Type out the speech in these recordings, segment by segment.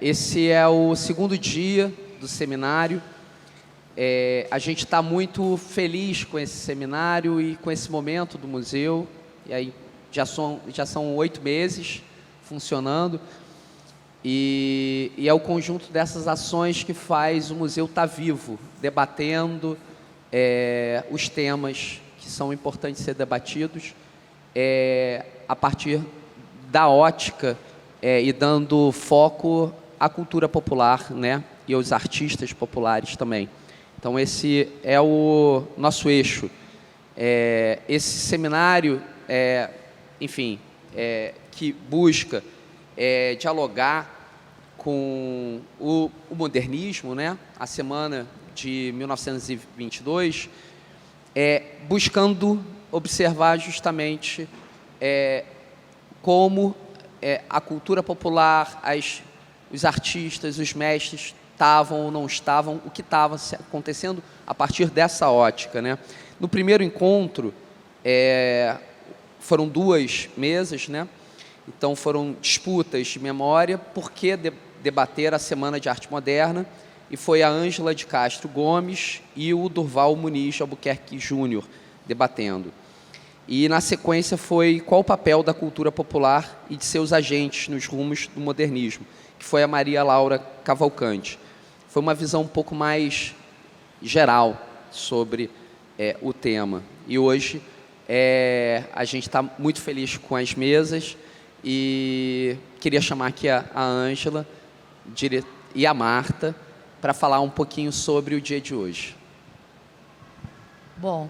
Esse é o segundo dia do seminário. A gente está muito feliz com esse seminário e com esse momento do museu. E aí já são 8 meses funcionando. E é o conjunto dessas ações que faz o museu estar vivo, debatendo os temas que são importantes ser debatidos a partir da ótica e dando foco à cultura popular, né, e aos artistas populares também. Então, esse é o nosso eixo. Esse seminário, enfim, que busca dialogar com o modernismo, né? A semana de 1922, buscando observar justamente como a cultura popular, os artistas, os mestres estavam ou não estavam, o que estava acontecendo a partir dessa ótica, né? No primeiro encontro, foram 2 mesas, né? Então, foram disputas de memória, por que debater a Semana de Arte Moderna, e foi a Ângela de Castro Gomes e o Durval Muniz Albuquerque Júnior debatendo. E, na sequência, foi qual o papel da cultura popular e de seus agentes nos rumos do modernismo, que foi a Maria Laura Cavalcante. Foi uma visão um pouco mais geral sobre o tema. E hoje a gente está muito feliz com as mesas, e queria chamar aqui a Ângela e a Marta para falar um pouquinho sobre o dia de hoje. Bom,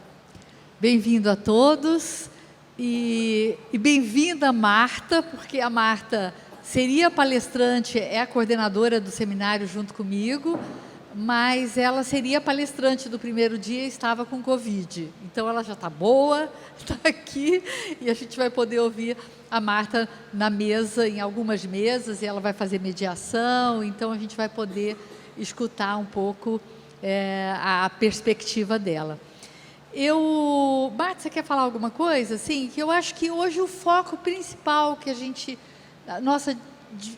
bem-vindo a todos e bem-vinda a Marta, porque a Marta seria palestrante, é a coordenadora do seminário junto comigo, mas ela seria palestrante do primeiro dia e estava com Covid. Então, ela já está boa, está aqui, e a gente vai poder ouvir a Marta na mesa, em algumas mesas, e ela vai fazer mediação, então a gente vai poder escutar um pouco a perspectiva dela. Marta, você quer falar alguma coisa? Sim, que eu acho que hoje o foco principal que a nossa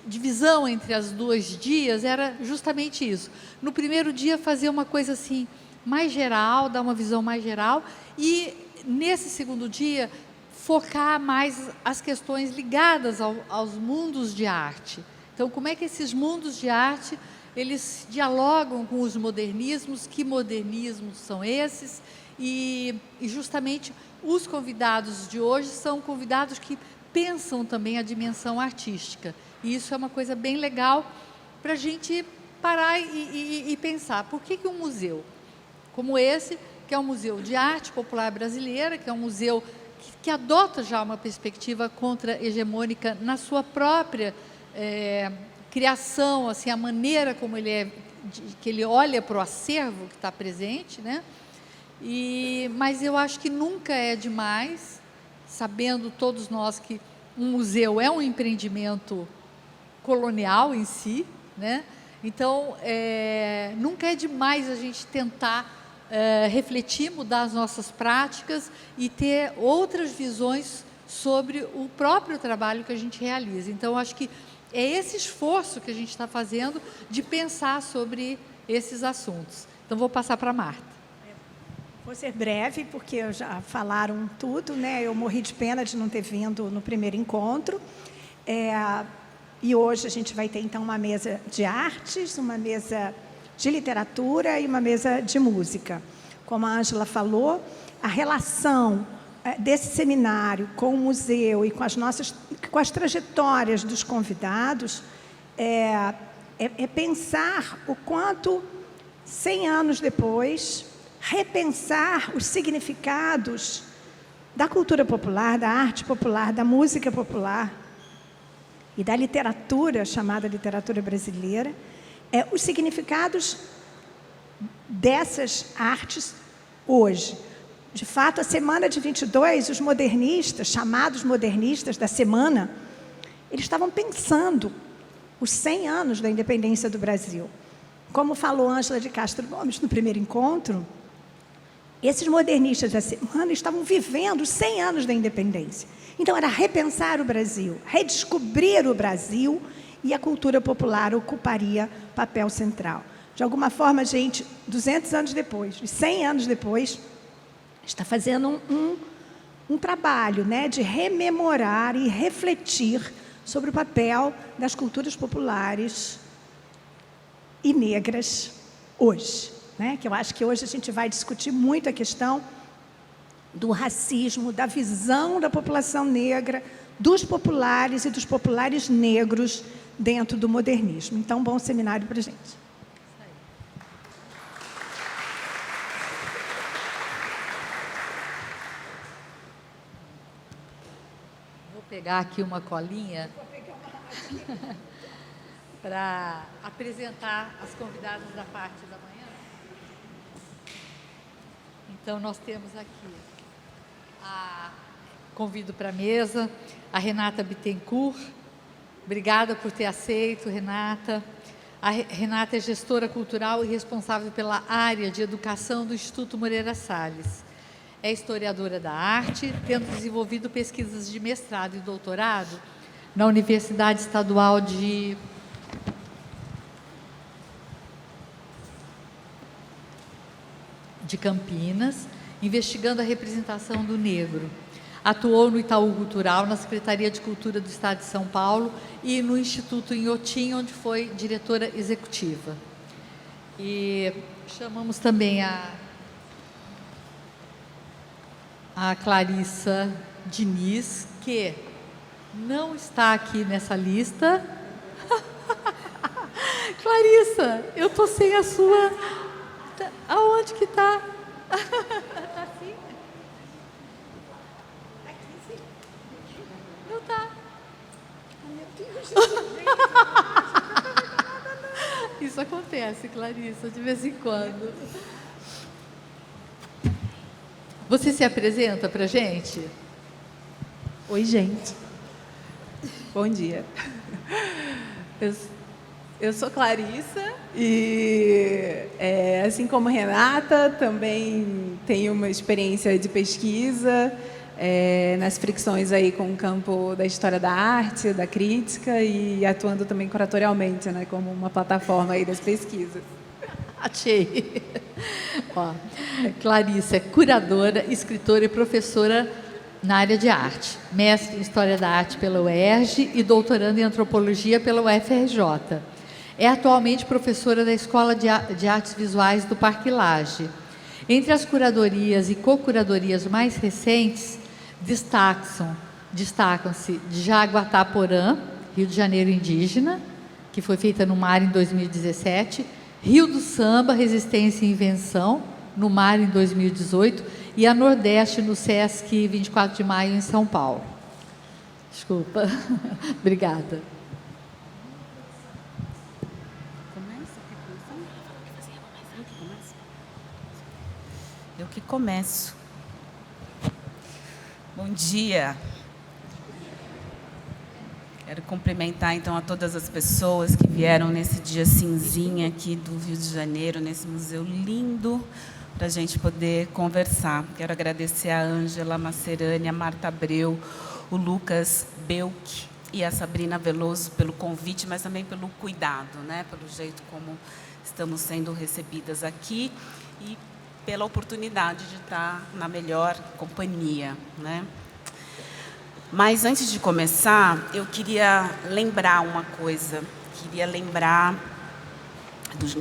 divisão entre as 2 dias era justamente isso. No primeiro dia, fazer uma coisa assim, mais geral, dar uma visão mais geral, e nesse segundo dia, focar mais as questões ligadas aos mundos de arte. Então, como é que esses mundos de arte, eles dialogam com os modernismos, que modernismos são esses, e justamente os convidados de hoje são convidados que pensam também a dimensão artística. E isso é uma coisa bem legal para a gente parar e pensar. Por que um museu como esse, que é um museu de arte popular brasileira, que é um museu que adota já uma perspectiva contra-hegemônica na sua própria criação, assim, a maneira como que ele olha para o acervo que está presente, né? Mas eu acho que nunca é demais, sabendo todos nós que um museu é um empreendimento colonial em si, né? Então, nunca é demais a gente tentar refletir, mudar as nossas práticas e ter outras visões sobre o próprio trabalho que a gente realiza. Então, acho que é esse esforço que a gente está fazendo de pensar sobre esses assuntos. Então, vou passar para a Marta. Vou ser breve, porque já falaram tudo, né? Eu morri de pena de não ter vindo no primeiro encontro. E hoje a gente vai ter, então, uma mesa de artes, uma mesa de literatura e uma mesa de música. Como a Ângela falou, a relação desse seminário com o museu e com as trajetórias dos convidados é pensar o quanto, 100 anos depois, repensar os significados da cultura popular, da arte popular, da música popular e da literatura, chamada literatura brasileira, os significados dessas artes hoje. De fato, a semana de 22, os modernistas, chamados modernistas da semana, eles estavam pensando os 100 anos da independência do Brasil. Como falou Ângela de Castro Gomes no primeiro encontro, esses modernistas da semana estavam vivendo os 100 anos da independência. Então, era repensar o Brasil, redescobrir o Brasil e a cultura popular ocuparia papel central. De alguma forma, a gente, 200 anos depois, 100 anos depois, está fazendo um trabalho, né, de rememorar e refletir sobre o papel das culturas populares e negras hoje, né? Que eu acho que hoje a gente vai discutir muito a questão do racismo, da visão da população negra, dos populares e dos populares negros dentro do modernismo. Então, bom seminário para a gente. Vou pegar aqui uma colinha para apresentar as convidadas da parte da manhã. Então, nós temos aqui, convido para a mesa, a Renata Bittencourt. Obrigada por ter aceito, Renata. A Renata é gestora cultural e responsável pela área de educação do Instituto Moreira Salles. É historiadora da arte, tendo desenvolvido pesquisas de mestrado e doutorado na Universidade Estadual de Campinas, investigando a representação do negro. Atuou no Itaú Cultural, na Secretaria de Cultura do Estado de São Paulo e no Instituto Inhotim, onde foi diretora executiva. E chamamos também a Clarissa Diniz, que não está aqui nessa lista. Clarissa, eu estou sem a sua... Aonde que está? Está assim? Aqui, sim. Não está. Meu Deus, isso acontece, Clarissa, de vez em quando. Você se apresenta para a gente? Oi, gente. Bom dia. Eu sou Clarissa e, assim como Renata, também tenho uma experiência de pesquisa nas fricções aí com o campo da história da arte, da crítica e atuando também curatorialmente, né, como uma plataforma aí das pesquisas. Achei. Ó, Clarissa é curadora, escritora e professora na área de arte, mestre em História da Arte pela UERJ e doutoranda em Antropologia pela UFRJ. É atualmente professora da Escola de Artes Visuais do Parque Lage. Entre as curadorias e co-curadorias mais recentes, destacam-se Jaguatá-Porã, Rio de Janeiro indígena, que foi feita no mar em 2017, Rio do Samba, Resistência e Invenção, no mar em 2018, e a Nordeste, no Sesc 24 de Maio, em São Paulo. Desculpa. Obrigada. Eu que começo. Bom dia. Quero cumprimentar, então, a todas as pessoas que vieram nesse dia cinzinha aqui do Rio de Janeiro, nesse museu lindo, para a gente poder conversar. Quero agradecer a Ângela Macerani, a Marta Abreu, o Lucas Belk e a Sabrina Veloso pelo convite, mas também pelo cuidado, né? Pelo jeito como estamos sendo recebidas aqui e pela oportunidade de estar na melhor companhia, né? Mas, antes de começar, eu queria lembrar uma coisa. Queria lembrar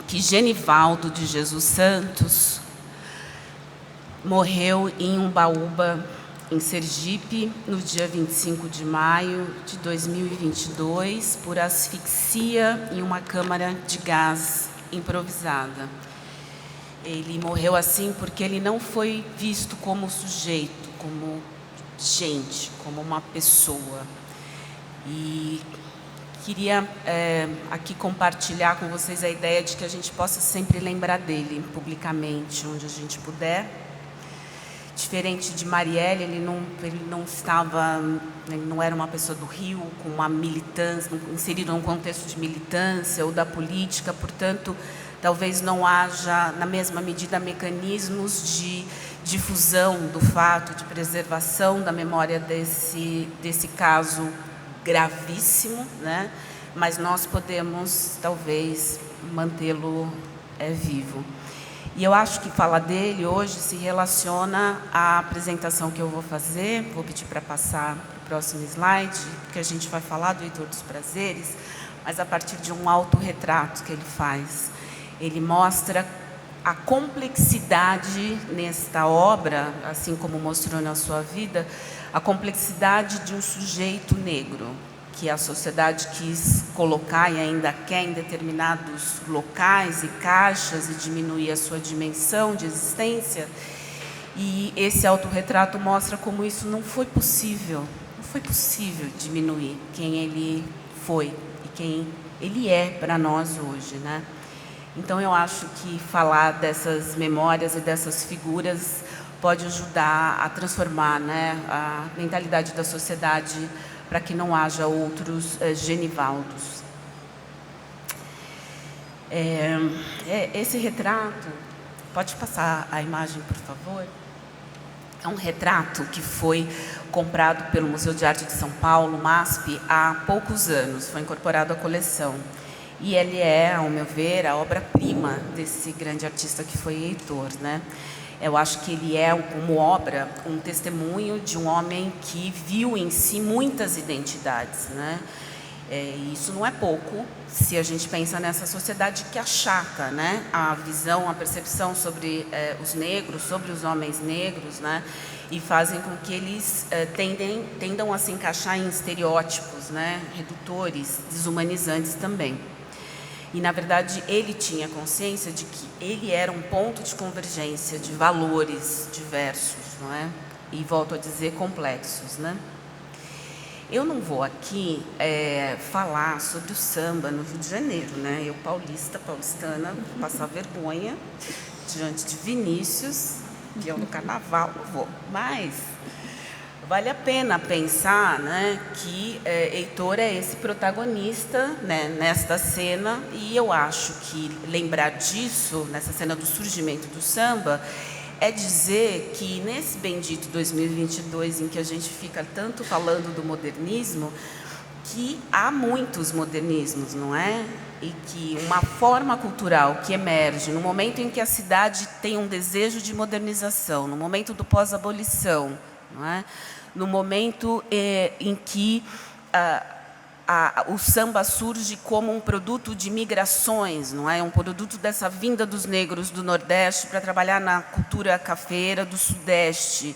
que Genivaldo de Jesus Santos morreu em Umbaúba, em Sergipe, no dia 25 de maio de 2022, por asfixia em uma câmara de gás improvisada. Ele morreu assim porque ele não foi visto como sujeito, como gente, como uma pessoa. E queria aqui compartilhar com vocês a ideia de que a gente possa sempre lembrar dele publicamente, onde a gente puder. Diferente de Marielle, ele não era uma pessoa do Rio com uma militância, inserido num contexto de militância ou da política, portanto, talvez não haja, na mesma medida, mecanismos de difusão do fato, de preservação da memória desse caso gravíssimo, né? mas nós podemos, talvez, mantê-lo vivo. E eu acho que falar dele hoje se relaciona à apresentação que eu vou fazer. Vou pedir para passar para o próximo slide, porque a gente vai falar do Heitor dos Prazeres, mas a partir de um autorretrato que ele faz. Ele mostra a complexidade nesta obra, assim como mostrou na sua vida, a complexidade de um sujeito negro, que a sociedade quis colocar e ainda quer em determinados locais e caixas e diminuir a sua dimensão de existência. E esse autorretrato mostra como isso não foi possível. Não foi possível diminuir quem ele foi e quem ele é para nós hoje, né? Então, eu acho que falar dessas memórias e dessas figuras pode ajudar a transformar, né, a mentalidade da sociedade para que não haja outros Genivaldos. Esse retrato, pode passar a imagem, por favor? É um retrato que foi comprado pelo Museu de Arte de São Paulo, MASP, há poucos anos, foi incorporado à coleção. E ele é, ao meu ver, a obra-prima desse grande artista que foi Heitor, né? Eu acho que ele é, como obra, um testemunho de um homem que viu em si muitas identidades, né? Isso não é pouco, se a gente pensa nessa sociedade que achaca, né, a visão, a percepção sobre os negros, sobre os homens negros, né, e fazem com que eles tendam a se encaixar em estereótipos, né, redutores, desumanizantes também. E, na verdade, ele tinha consciência de que ele era um ponto de convergência de valores diversos, não é? E, volto a dizer, complexos, né? Eu não vou aqui falar sobre o samba no Rio de Janeiro, né? Eu, paulistana, vou passar vergonha diante de Vinícius, que eu no carnaval não vou. Mas vale a pena pensar, né, que Heitor é esse protagonista, né, nesta cena, e eu acho que lembrar disso, nessa cena do surgimento do samba, é dizer que nesse bendito 2022, em que a gente fica tanto falando do modernismo, que há muitos modernismos, não é? E que uma forma cultural que emerge no momento em que a cidade tem um desejo de modernização, no momento do pós-abolição, não é? No momento em que o samba surge como um produto de migrações, não é? Um produto dessa vinda dos negros do Nordeste para trabalhar na cultura cafeira do Sudeste,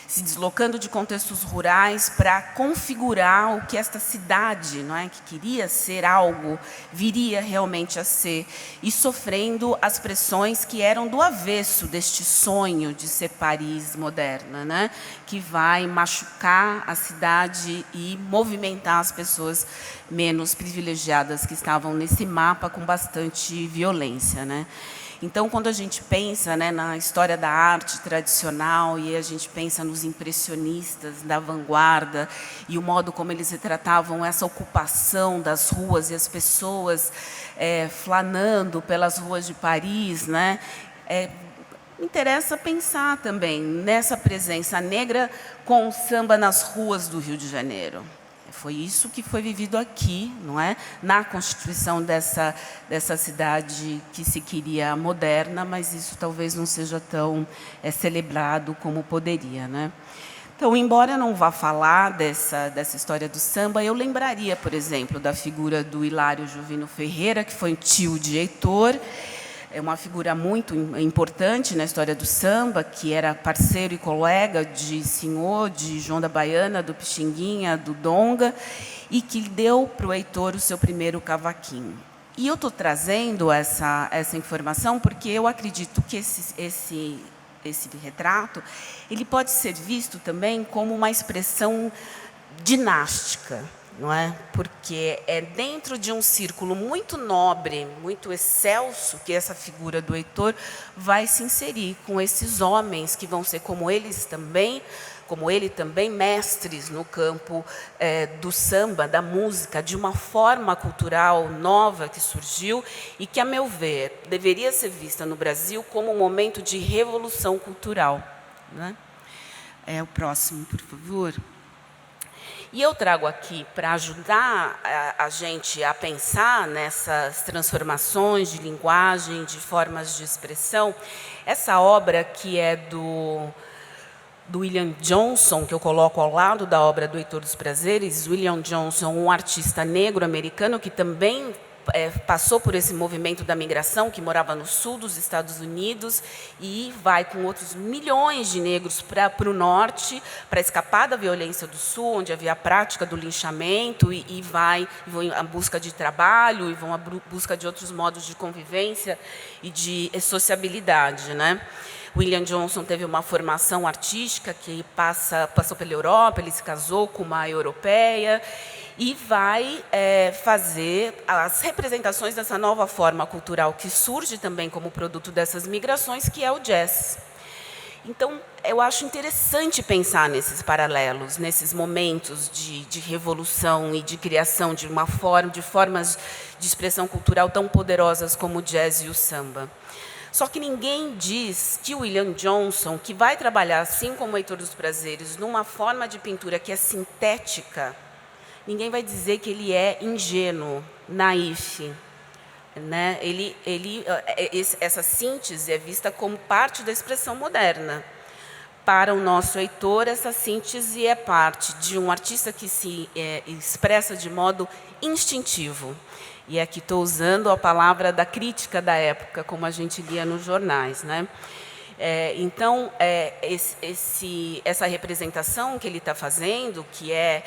se deslocando de contextos rurais para configurar o que esta cidade, não é, que queria ser algo, viria realmente a ser, e sofrendo as pressões que eram do avesso deste sonho de ser Paris moderna, né, que vai machucar a cidade e movimentar as pessoas menos privilegiadas que estavam nesse mapa com bastante violência, né. Então, quando a gente pensa, né, na história da arte tradicional e a gente pensa nos impressionistas da vanguarda e o modo como eles retratavam essa ocupação das ruas e as pessoas flanando pelas ruas de Paris, né, interessa pensar também nessa presença negra com o samba nas ruas do Rio de Janeiro. Foi isso que foi vivido aqui, não é? Na constituição dessa cidade que se queria moderna, mas isso talvez não seja tão celebrado como poderia, né? Então, embora eu não vá falar dessa história do samba, eu lembraria, por exemplo, da figura do Hilário Juvino Ferreira, que foi tio de Heitor, é uma figura muito importante na história do samba, que era parceiro e colega de Senhor, de João da Baiana, do Pixinguinha, do Donga, e que deu para o Heitor o seu primeiro cavaquinho. E eu estou trazendo essa informação porque eu acredito que esse retrato ele pode ser visto também como uma expressão dinástica, não é? Porque é dentro de um círculo muito nobre, muito excelso, que essa figura do Heitor vai se inserir com esses homens que vão ser como ele também, mestres no campo do samba, da música, de uma forma cultural nova que surgiu e que, a meu ver, deveria ser vista no Brasil como um momento de revolução cultural, né? O próximo, por favor. E eu trago aqui para ajudar a gente a pensar nessas transformações de linguagem, de formas de expressão, essa obra que é do William Johnson, que eu coloco ao lado da obra do Heitor dos Prazeres. William Johnson, um artista negro americano que também passou por esse movimento da migração, que morava no sul dos Estados Unidos e vai com outros milhões de negros para o norte, para escapar da violência do sul, onde havia a prática do linchamento, e vão à busca de trabalho, e vão à busca de outros modos de convivência e de sociabilidade, né? William Johnson teve uma formação artística que passou pela Europa, ele se casou com uma europeia, e vai fazer as representações dessa nova forma cultural que surge também como produto dessas migrações, que é o jazz. Então, eu acho interessante pensar nesses paralelos, nesses momentos de revolução e de criação de formas de expressão cultural tão poderosas como o jazz e o samba. Só que ninguém diz que o William Johnson, que vai trabalhar, assim como o Heitor dos Prazeres, numa forma de pintura que é sintética, ninguém vai dizer que ele é ingênuo, naif, né? Essa síntese é vista como parte da expressão moderna. Para o nosso Heitor, essa síntese é parte de um artista que se expressa de modo instintivo. E aqui estou usando a palavra da crítica da época, como a gente lia nos jornais, né? Então, essa representação que ele está fazendo, que é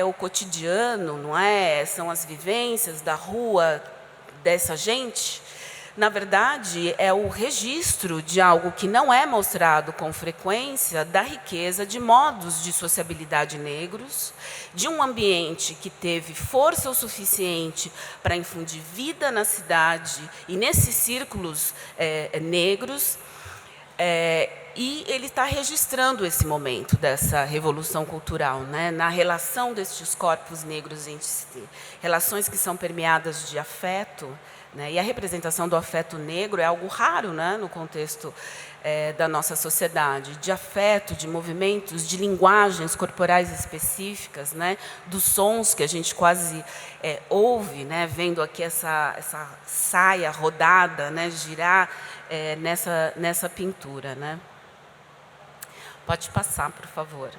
o cotidiano, não é? São as vivências da rua dessa gente. Na verdade, é o registro de algo que não é mostrado com frequência, da riqueza de modos de sociabilidade negros, de um ambiente que teve força o suficiente para infundir vida na cidade e nesses círculos negros. E ele está registrando esse momento dessa revolução cultural, né, na relação destes corpos negros entre si, relações que são permeadas de afeto, né, e a representação do afeto negro é algo raro, né, no contexto da nossa sociedade, de afeto, de movimentos, de linguagens corporais específicas, né, dos sons que a gente quase ouve, né, vendo aqui essa saia rodada, né, girar nessa pintura, né? Pode passar, por favor.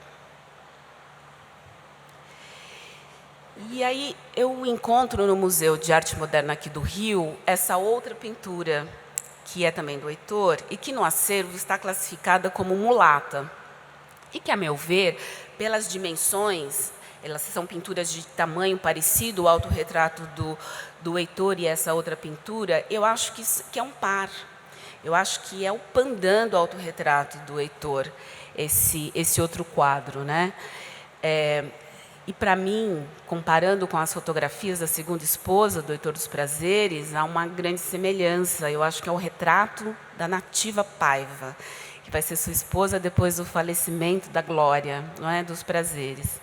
E aí eu encontro no Museu de Arte Moderna aqui do Rio essa outra pintura, que é também do Heitor, e que no acervo está classificada como mulata. E que, a meu ver, pelas dimensões, elas são pinturas de tamanho parecido, o autorretrato do Heitor e essa outra pintura, eu acho que é um par. Eu acho que é o pandan do autorretrato do Heitor, esse outro quadro, né? E, para mim, comparando com as fotografias da segunda esposa do Heitor dos Prazeres, há uma grande semelhança. Eu acho que é o retrato da Nativa Paiva, que vai ser sua esposa depois do falecimento da Glória, não é? Dos Prazeres.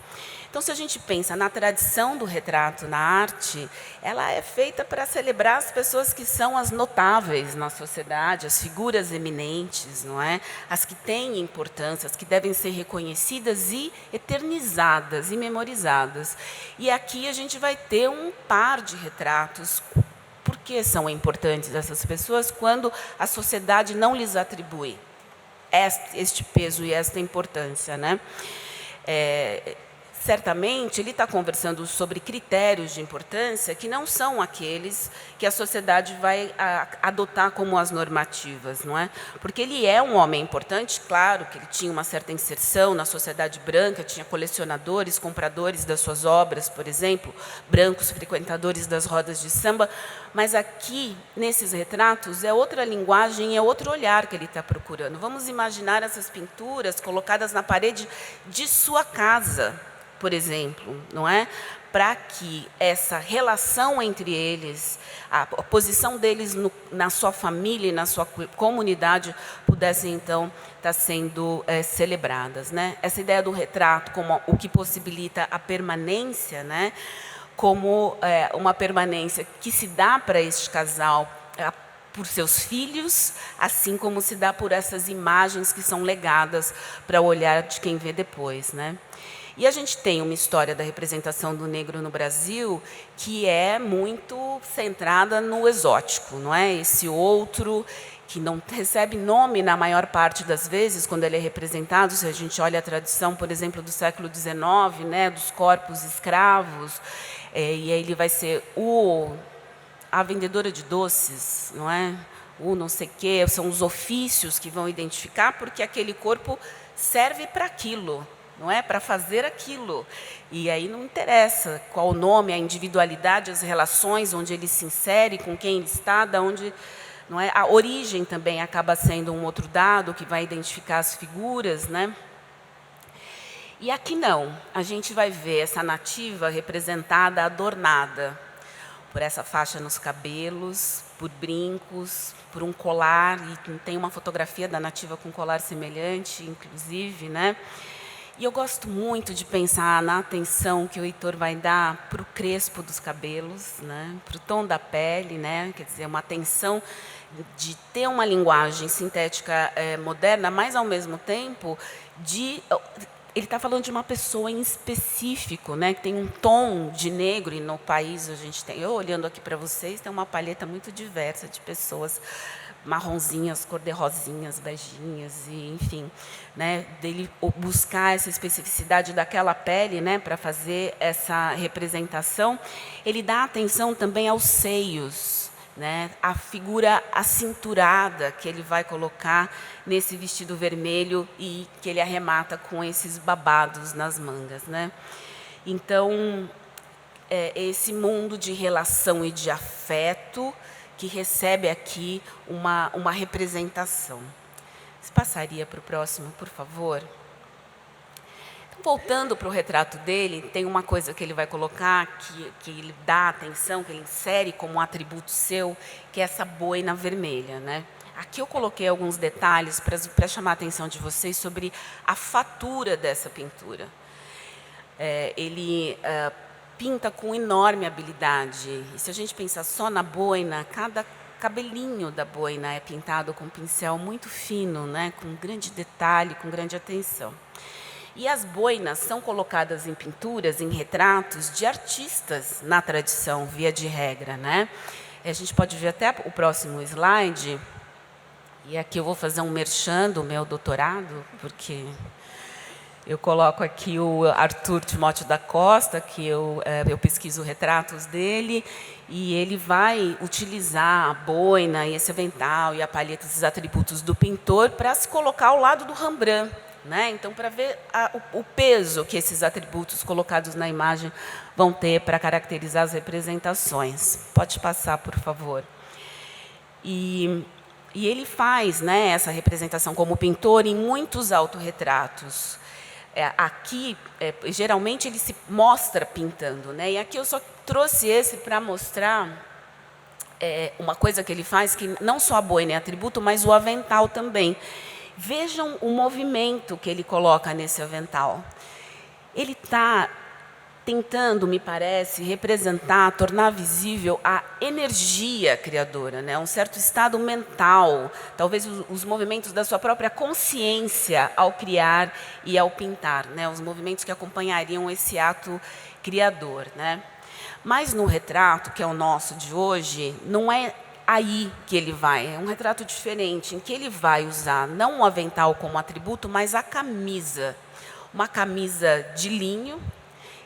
Então, se a gente pensa na tradição do retrato na arte, ela é feita para celebrar as pessoas que são as notáveis na sociedade, as figuras eminentes, não é? As que têm importância, as que devem ser reconhecidas e eternizadas e memorizadas. E aqui a gente vai ter um par de retratos. Por que são importantes essas pessoas quando a sociedade não lhes atribui este peso e esta importância, né? Certamente, ele está conversando sobre critérios de importância que não são aqueles que a sociedade vai adotar como as normativas, não é? Porque ele é um homem importante, claro, que ele tinha uma certa inserção na sociedade branca, tinha colecionadores, compradores das suas obras, por exemplo, brancos frequentadores das rodas de samba, mas aqui, nesses retratos, é outra linguagem, é outro olhar que ele está procurando. Vamos imaginar essas pinturas colocadas na parede de sua casa, por exemplo, não é? Para que essa relação entre eles, a posição deles na sua família e na sua comunidade pudessem, então, estar sendo celebradas, né? Essa ideia do retrato como o que possibilita a permanência, né? Como uma permanência que se dá para este casal por seus filhos, assim como se dá por essas imagens que são legadas para o olhar de quem vê depois, né? E a gente tem uma história da representação do negro no Brasil que é muito centrada no exótico, não é? Esse outro que não recebe nome na maior parte das vezes quando ele é representado, se a gente olha a tradição, por exemplo, do século XIX, né, dos corpos escravos, e aí ele vai ser a vendedora de doces, não é? O não sei quê, são os ofícios que vão identificar, porque aquele corpo serve para aquilo, não é? Para fazer aquilo. E aí não interessa qual o nome, a individualidade, as relações, onde ele se insere, com quem ele está, de onde... Não é? A origem também acaba sendo um outro dado que vai identificar as figuras, né? E aqui não, a gente vai ver essa nativa representada, adornada por essa faixa nos cabelos, por brincos, por um colar, e tem uma fotografia da nativa com colar semelhante, inclusive, né? E eu gosto muito de pensar na atenção que o Heitor vai dar para o crespo dos cabelos, né? Para o tom da pele, né? Quer dizer, uma atenção de ter uma linguagem sintética moderna, mas, ao mesmo tempo, ele está falando de uma pessoa em específico, né? Que tem um tom de negro, e no país a gente tem... Eu, olhando aqui para vocês, tem uma paleta muito diversa de pessoas marronzinhas, cor-de-rosinhas, beijinhas, e, enfim, né, dele buscar essa especificidade daquela pele, né, para fazer essa representação. Ele dá atenção também aos seios, né, a figura acinturada que ele vai colocar nesse vestido vermelho e que ele arremata com esses babados nas mangas, né? Então, esse mundo de relação e de afeto que recebe aqui uma representação. Você passaria para o próximo, por favor? Então, voltando para o retrato dele, tem uma coisa que ele vai colocar, que ele dá atenção, que ele insere como um atributo seu, que é essa boina vermelha, né? Aqui eu coloquei alguns detalhes para chamar a atenção de vocês sobre a fatura dessa pintura. Ele pinta com enorme habilidade. E se a gente pensar só na boina, cada cabelinho da boina é pintado com um pincel muito fino, né? Com grande detalhe, com grande atenção. E as boinas são colocadas em pinturas, em retratos de artistas na tradição, via de regra, né? A gente pode ver até o próximo slide. E aqui eu vou fazer um merchan do meu doutorado, porque eu coloco aqui o Arthur Timóteo da Costa, que eu pesquiso retratos dele, e ele vai utilizar a boina e esse avental e a palheta, esses atributos do pintor, para se colocar ao lado do Rembrandt, né? Então, para ver o peso que esses atributos colocados na imagem vão ter para caracterizar as representações. Pode passar, por favor. E ele faz, né, essa representação como pintor em muitos autorretratos. Aqui, geralmente, ele se mostra pintando, né? E aqui eu só trouxe esse para mostrar uma coisa que ele faz, que não só a boina é atributo, mas o avental também. Vejam o movimento que ele coloca nesse avental. Ele está tentando, me parece, representar, tornar visível a energia criadora, né? Um certo estado mental, talvez os movimentos da sua própria consciência ao criar e ao pintar, né? Os movimentos que acompanhariam esse ato criador, né? Mas no retrato, que é o nosso de hoje, não é aí que ele vai, é um retrato diferente, em que ele vai usar não o avental como atributo, mas a camisa, uma camisa de linho,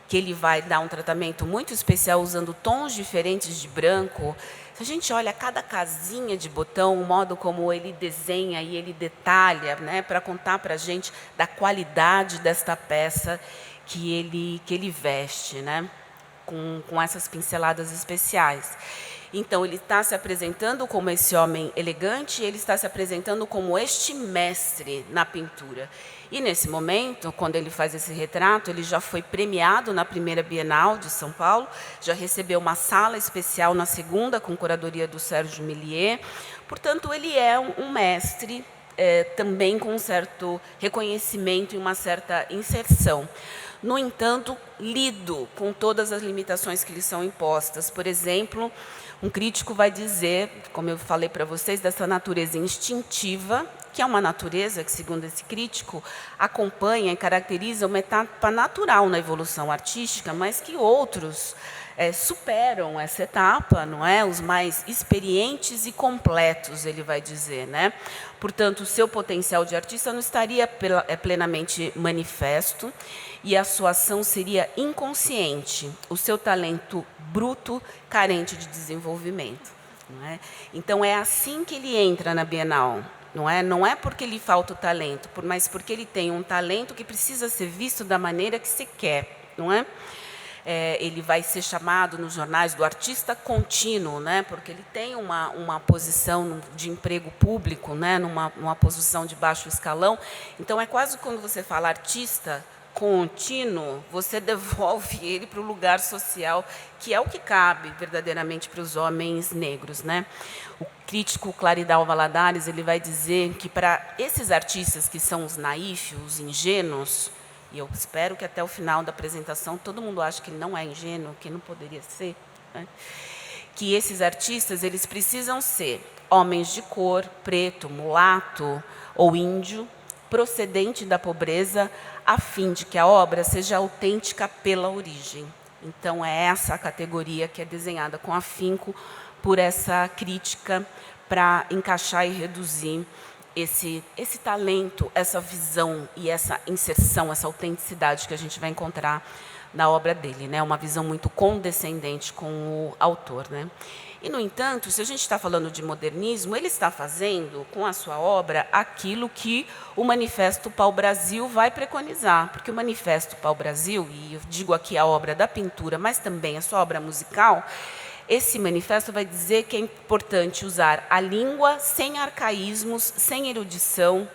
que ele vai dar um tratamento muito especial, usando tons diferentes de branco. Se a gente olha cada casinha de botão, o modo como ele desenha e ele detalha, né, para contar para a gente da qualidade desta peça que ele veste, né, com essas pinceladas especiais. Então, ele está se apresentando como esse homem elegante, ele está se apresentando como este mestre na pintura. E, nesse momento, quando ele faz esse retrato, ele já foi premiado na primeira Bienal de São Paulo, já recebeu uma sala especial na segunda, com curadoria do Sérgio Millier. Portanto, ele é um mestre, também com um certo reconhecimento e uma certa inserção. No entanto, lido com todas as limitações que lhe são impostas. Por exemplo, um crítico vai dizer, como eu falei para vocês, dessa natureza instintiva que é uma natureza que, segundo esse crítico, acompanha e caracteriza uma etapa natural na evolução artística, mas que outros superam essa etapa, não é? Os mais experientes e completos, ele vai dizer, né? Portanto, o seu potencial de artista não estaria plenamente manifesto e a sua ação seria inconsciente, o seu talento bruto, carente de desenvolvimento. Não é? Então, é assim que ele entra na Bienal. Não é porque lhe falta o talento, mas porque ele tem um talento que precisa ser visto da maneira que se quer. Não é? Ele vai ser chamado nos jornais do artista contínuo, né? Porque ele tem uma posição de emprego público, né? numa posição de baixo escalão. Então, é quase quando você fala artista contínuo, você devolve ele para o lugar social, que é o que cabe verdadeiramente para os homens negros, né? O crítico Claridal Valadares, ele vai dizer que para esses artistas que são os naífes, os ingênuos, e eu espero que até o final da apresentação todo mundo ache que não é ingênuo, que não poderia ser, né? Que esses artistas, eles precisam ser homens de cor, preto, mulato ou índio, procedente da pobreza, a fim de que a obra seja autêntica pela origem. Então, é essa a categoria que é desenhada com afinco por essa crítica para encaixar e reduzir esse talento, essa visão e essa inserção, essa autenticidade que a gente vai encontrar na obra dele, né? Uma visão muito condescendente com o autor, né? E, no entanto, se a gente está falando de modernismo, ele está fazendo, com a sua obra, aquilo que o Manifesto Pau-Brasil vai preconizar. Porque o Manifesto Pau-Brasil, e eu digo aqui a obra da pintura, mas também a sua obra musical, esse manifesto vai dizer que é importante usar a língua sem arcaísmos, sem erudição,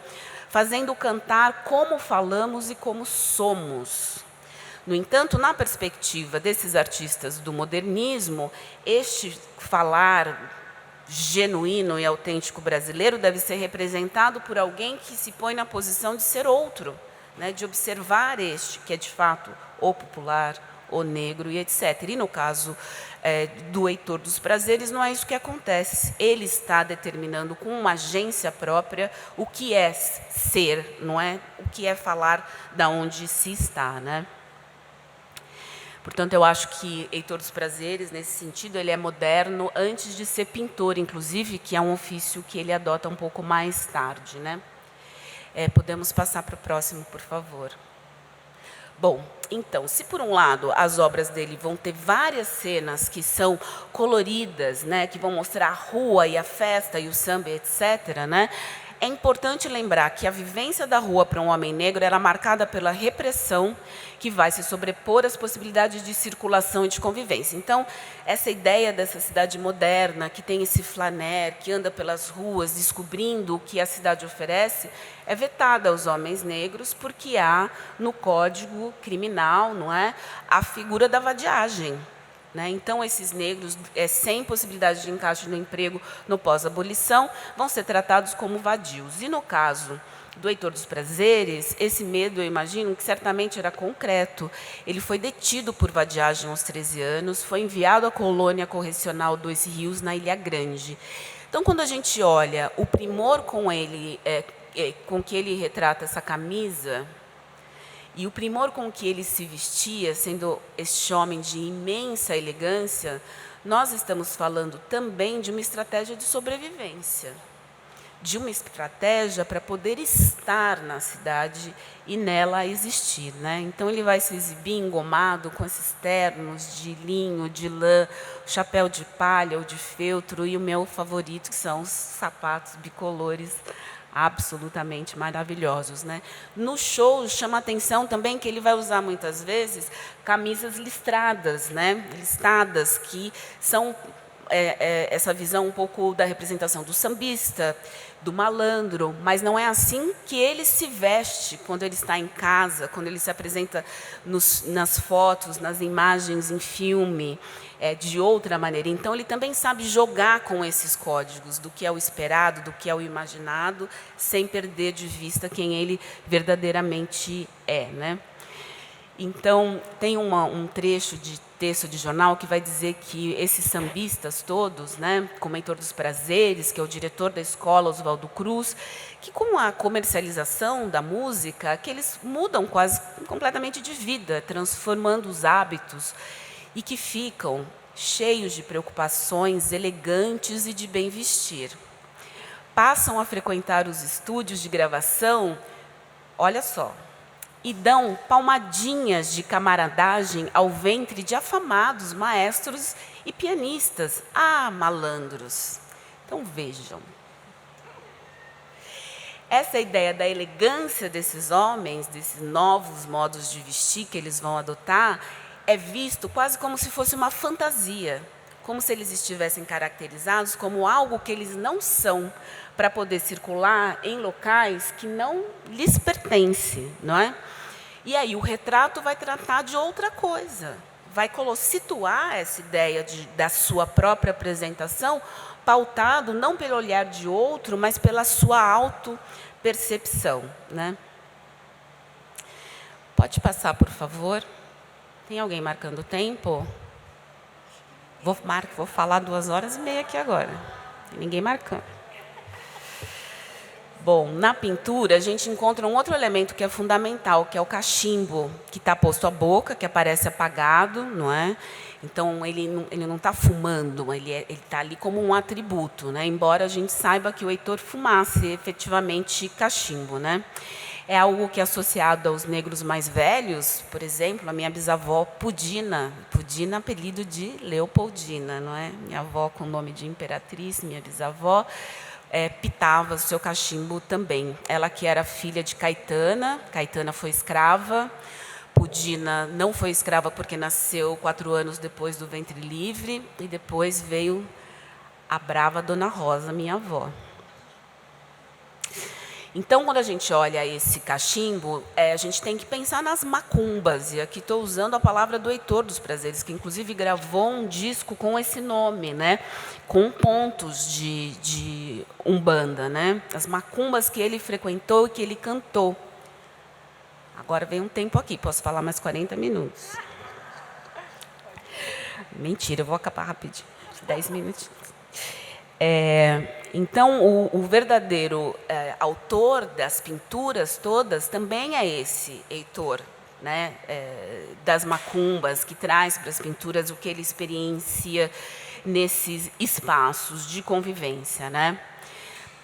fazendo cantar como falamos e como somos. No entanto, na perspectiva desses artistas do modernismo, este falar genuíno e autêntico brasileiro deve ser representado por alguém que se põe na posição de ser outro, né, de observar este, que é de fato o popular, o negro e etc. E no caso do Heitor dos Prazeres, não é isso que acontece. Ele está determinando com uma agência própria o que é ser, não é? O que é falar da onde se está, né? Portanto, eu acho que Heitor dos Prazeres, nesse sentido, ele é moderno antes de ser pintor, inclusive, que é um ofício que ele adota um pouco mais tarde, né? Podemos passar para o próximo, por favor. Bom, então, se por um lado as obras dele vão ter várias cenas que são coloridas, né, que vão mostrar a rua e a festa e o samba, etc., né, é importante lembrar que a vivência da rua para um homem negro era marcada pela repressão que vai se sobrepor às possibilidades de circulação e de convivência. Então, essa ideia dessa cidade moderna, que tem esse flaner, que anda pelas ruas descobrindo o que a cidade oferece, é vetada aos homens negros porque há no Código Criminal, não é, a figura da vadiagem. Então, esses negros, sem possibilidade de encaixe no emprego no pós-abolição, vão ser tratados como vadios. E, no caso do Heitor dos Prazeres, esse medo, eu imagino, que certamente era concreto. Ele foi detido por vadiagem aos 13 anos, foi enviado à colônia correcional Dois Rios, na Ilha Grande. Então, quando a gente olha o primor com que ele retrata essa camisa, e o primor com que ele se vestia, sendo este homem de imensa elegância, nós estamos falando também de uma estratégia de sobrevivência, de uma estratégia para poder estar na cidade e nela existir, né? Então, ele vai se exibir engomado com esses ternos de linho, de lã, chapéu de palha ou de feltro, e o meu favorito, que são os sapatos bicolores, absolutamente maravilhosos, né? No show, chama a atenção também que ele vai usar muitas vezes camisas listradas, né? Listadas, que são essa visão um pouco da representação do sambista, do malandro, mas não é assim que ele se veste quando ele está em casa, quando ele se apresenta nas fotos, nas imagens em filme, de outra maneira. Então, ele também sabe jogar com esses códigos do que é o esperado, do que é o imaginado, sem perder de vista quem ele verdadeiramente é, né? Então, tem um trecho de texto de jornal que vai dizer que esses sambistas todos, né, como Heitor dos Prazeres, que é o diretor da escola, Oswaldo Cruz, que com a comercialização da música, que eles mudam quase completamente de vida, transformando os hábitos, e que ficam cheios de preocupações elegantes e de bem vestir. Passam a frequentar os estúdios de gravação, olha só, e dão palmadinhas de camaradagem ao ventre de afamados maestros e pianistas. Ah, malandros! Então vejam. Essa ideia da elegância desses homens, desses novos modos de vestir que eles vão adotar, é visto quase como se fosse uma fantasia, como se eles estivessem caracterizados como algo que eles não são, para poder circular em locais que não lhes pertencem, não é? E aí o retrato vai tratar de outra coisa, vai situar essa ideia da sua própria apresentação, pautado não pelo olhar de outro, mas pela sua autopercepção, né? Pode passar, por favor? Tem alguém marcando o tempo? Vou falar 2h30 aqui agora. Tem ninguém marcando. Bom, na pintura, a gente encontra um outro elemento que é fundamental, que é o cachimbo, que está posto à boca, que aparece apagado, não é? Então, ele não está fumando, ele está ali como um atributo, né? Embora a gente saiba que o Heitor fumasse efetivamente cachimbo, né? É algo que é associado aos negros mais velhos, por exemplo, a minha bisavó Pudina, apelido de Leopoldina, não é? Minha avó com o nome de imperatriz, minha bisavó, pitava o seu cachimbo também. Ela que era filha de Caetana foi escrava, Pudina não foi escrava porque nasceu 4 anos depois do ventre livre, e depois veio a brava Dona Rosa, minha avó. Então, quando a gente olha esse cachimbo, a gente tem que pensar nas macumbas, e aqui estou usando a palavra do Heitor dos Prazeres, que inclusive gravou um disco com esse nome, né? Com pontos de umbanda, né? As macumbas que ele frequentou e que ele cantou. Agora vem um tempo aqui, posso falar mais 40 minutos. Mentira, eu vou acabar rapidinho, 10 minutos. Então, o verdadeiro autor das pinturas todas também é esse Heitor, né? Das macumbas, que traz para as pinturas o que ele experiencia nesses espaços de convivência, né?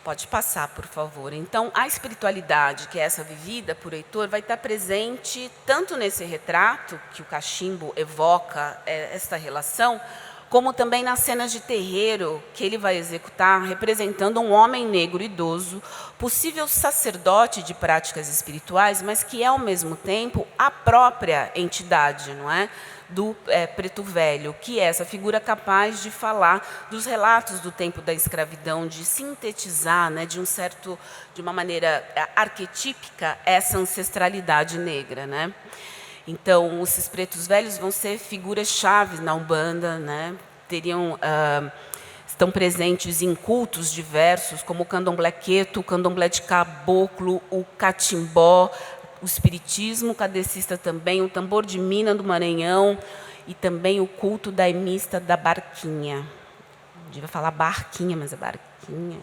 Pode passar, por favor. Então, a espiritualidade, que é essa vivida por Heitor, vai estar presente tanto nesse retrato, que o cachimbo evoca esta relação, como também nas cenas de terreiro que ele vai executar, representando um homem negro idoso, possível sacerdote de práticas espirituais, mas que é, ao mesmo tempo, a própria entidade, não é? Do preto velho, que é essa figura capaz de falar dos relatos do tempo da escravidão, de sintetizar, né, de uma maneira arquetípica, essa ancestralidade negra, né? Então, esses pretos velhos vão ser figuras-chave na Umbanda, né? Estão presentes em cultos diversos, como o candomblé queto, o candomblé de caboclo, o catimbó, o espiritismo kardecista também, o tambor de Mina do Maranhão e também o culto daimista da barquinha. Eu devia falar barquinha, mas é barquinha.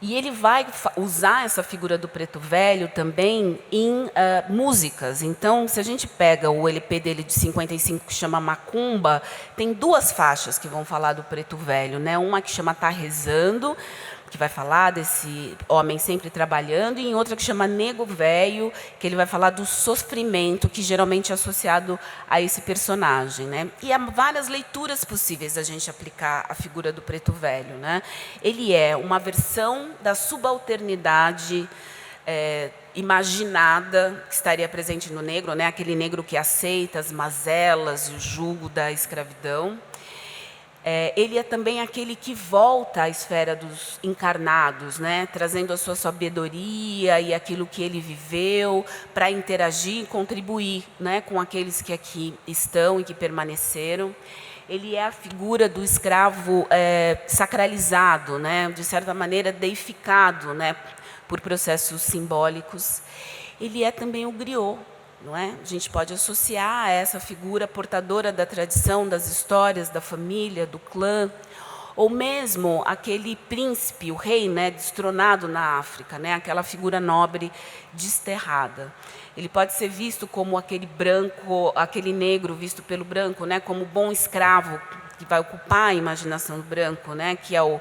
E ele vai usar essa figura do preto velho também em músicas. Então, se a gente pega o LP dele de 55, que chama Macumba, tem 2 faixas que vão falar do preto velho, né? Uma que chama Tá Rezando, que vai falar desse homem sempre trabalhando, e em outra que chama Nego Velho, que ele vai falar do sofrimento, que geralmente é associado a esse personagem, né? E há várias leituras possíveis da gente aplicar a figura do preto velho, né? Ele é uma versão da subalternidade imaginada que estaria presente no negro, né? Aquele negro que aceita as mazelas e o jugo da escravidão. Ele é também aquele que volta à esfera dos encarnados, né? Trazendo a sua sabedoria e aquilo que ele viveu para interagir e contribuir, né? Com aqueles que aqui estão e que permaneceram. Ele é a figura do escravo sacralizado, né? De certa maneira deificado, né? por processos simbólicos. Ele é também o griot, não é? A gente pode associar a essa figura portadora da tradição, das histórias da família, do clã, ou mesmo aquele príncipe, o rei, né, destronado na África, né, aquela figura nobre desterrada. Ele pode ser visto como aquele branco, aquele negro visto pelo branco, né, como bom escravo que vai ocupar a imaginação do branco, né, que é o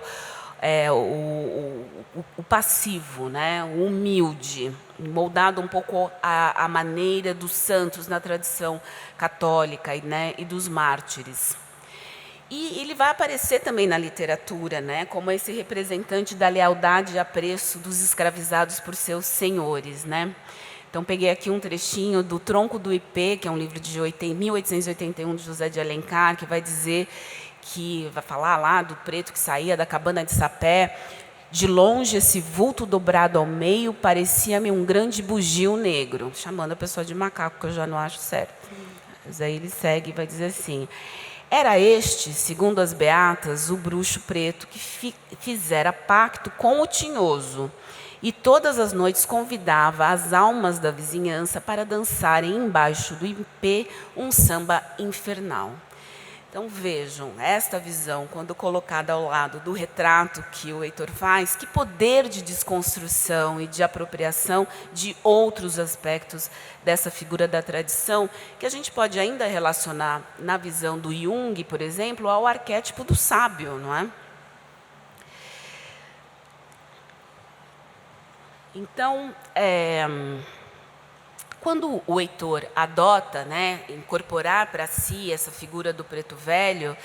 passivo, né, o humilde, moldado um pouco à maneira dos santos na tradição católica, né, e dos mártires. E ele vai aparecer também na literatura, né, como esse representante da lealdade e apreço dos escravizados por seus senhores, né. Então, peguei aqui um trechinho do Tronco do Ipê, que é um livro de 1881, de José de Alencar, que vai dizer vai falar lá do preto que saía da cabana de sapé. De longe, esse vulto dobrado ao meio parecia-me um grande bugio negro, chamando a pessoa de macaco, que eu já não acho certo. Mas aí ele segue e vai dizer assim: era este, segundo as beatas, o bruxo preto que fizera pacto com o tinhoso, e todas as noites convidava as almas da vizinhança para dançarem embaixo do ipê um samba infernal. Então, vejam, esta visão, quando colocada ao lado do retrato que o Heitor faz, que poder de desconstrução e de apropriação de outros aspectos dessa figura da tradição, que a gente pode ainda relacionar na visão do Jung, por exemplo, ao arquétipo do sábio, não é? Então, quando o Heitor adota, né, incorporar para si essa figura do preto velho,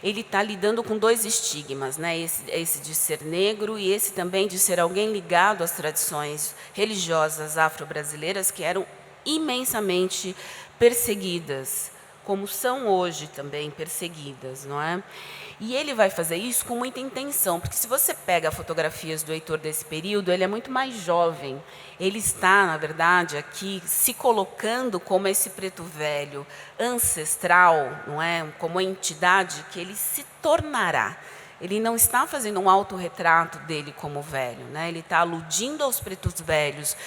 ele está lidando com dois estigmas, né, esse de ser negro e esse também de ser alguém ligado às tradições religiosas afro-brasileiras que eram imensamente perseguidas, como são hoje também perseguidas, não é? E ele vai fazer isso com muita intenção, porque se você pega fotografias do Heitor desse período, ele é muito mais jovem. Ele está, na verdade, aqui se colocando como esse preto velho ancestral, não é? Como a entidade que ele se tornará. Ele não está fazendo um autorretrato dele como velho, né? Ele está aludindo aos pretos velhos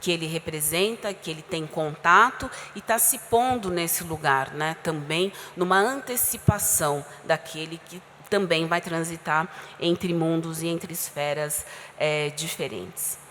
que ele representa, que ele tem contato, e está se pondo nesse lugar, né? Também numa antecipação daquele que também vai transitar entre mundos e entre esferas diferentes.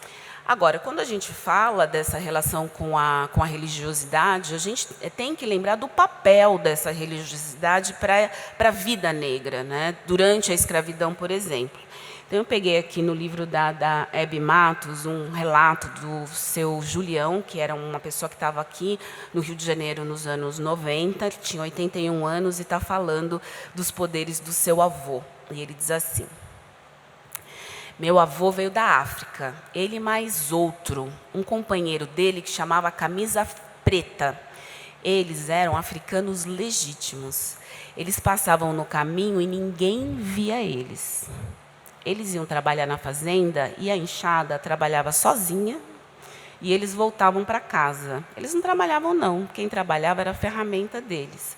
Agora, quando a gente fala dessa relação com a religiosidade, a gente tem que lembrar do papel dessa religiosidade para a vida negra, né? Durante a escravidão, por exemplo. Então, eu peguei aqui no livro da Hebe Matos um relato do seu Julião, que era uma pessoa que estava aqui no Rio de Janeiro nos anos 90, ele tinha 81 anos e está falando dos poderes do seu avô. E ele diz assim: meu avô veio da África, ele mais outro, um companheiro dele que chamava Camisa Preta. Eles eram africanos legítimos. Eles passavam no caminho e ninguém via eles. Eles iam trabalhar na fazenda e a enxada trabalhava sozinha e eles voltavam para casa. Eles não trabalhavam, não. Quem trabalhava era a ferramenta deles.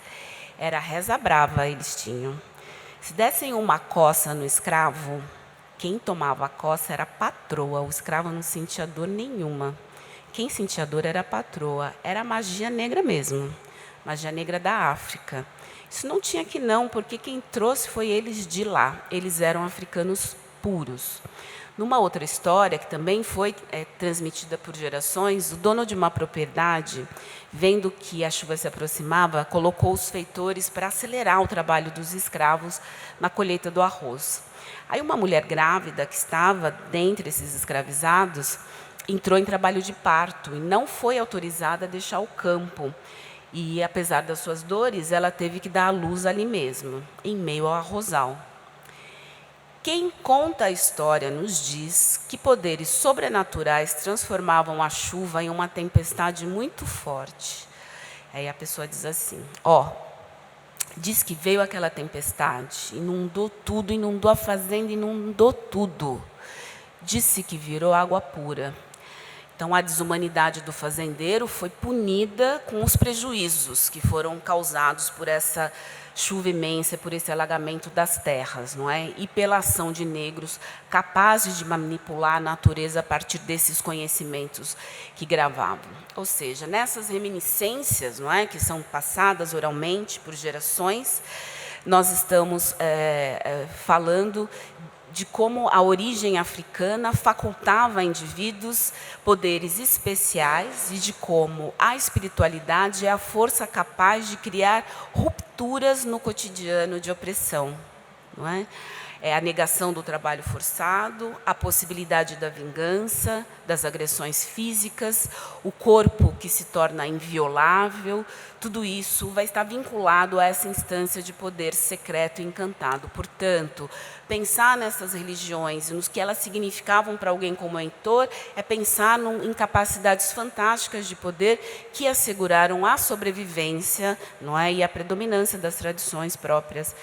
Era reza brava eles tinham. Se dessem uma coça no escravo, quem tomava a coça era a patroa, o escravo não sentia dor nenhuma. Quem sentia dor era a patroa, era a magia negra mesmo, magia negra da África. Isso não tinha aqui não, porque quem trouxe foi eles de lá, eles eram africanos puros. Numa outra história, que também foi transmitida por gerações, o dono de uma propriedade, vendo que a chuva se aproximava, colocou os feitores para acelerar o trabalho dos escravos na colheita do arroz. Aí uma mulher grávida que estava dentre esses escravizados entrou em trabalho de parto e não foi autorizada a deixar o campo. E, apesar das suas dores, ela teve que dar à luz ali mesmo, em meio ao arrozal. Quem conta a história nos diz que poderes sobrenaturais transformavam a chuva em uma tempestade muito forte. Aí a pessoa diz assim: diz que veio aquela tempestade, inundou tudo, inundou a fazenda, inundou tudo. Disse que virou água pura. Então, a desumanidade do fazendeiro foi punida com os prejuízos que foram causados por essa chuva imensa, por esse alagamento das terras, não é? E pela ação de negros capazes de manipular a natureza a partir desses conhecimentos que gravavam. Ou seja, nessas reminiscências, não é, que são passadas oralmente por gerações, nós estamos falando de como a origem africana facultava a indivíduos poderes especiais e de como a espiritualidade é a força capaz de criar rupturas no cotidiano de opressão, não é? É a negação do trabalho forçado, a possibilidade da vingança, das agressões físicas, o corpo que se torna inviolável, tudo isso vai estar vinculado a essa instância de poder secreto e encantado. Portanto, pensar nessas religiões e nos que elas significavam para alguém como Heitor é pensar em capacidades fantásticas de poder que asseguraram a sobrevivência, não é, e a predominância das tradições próprias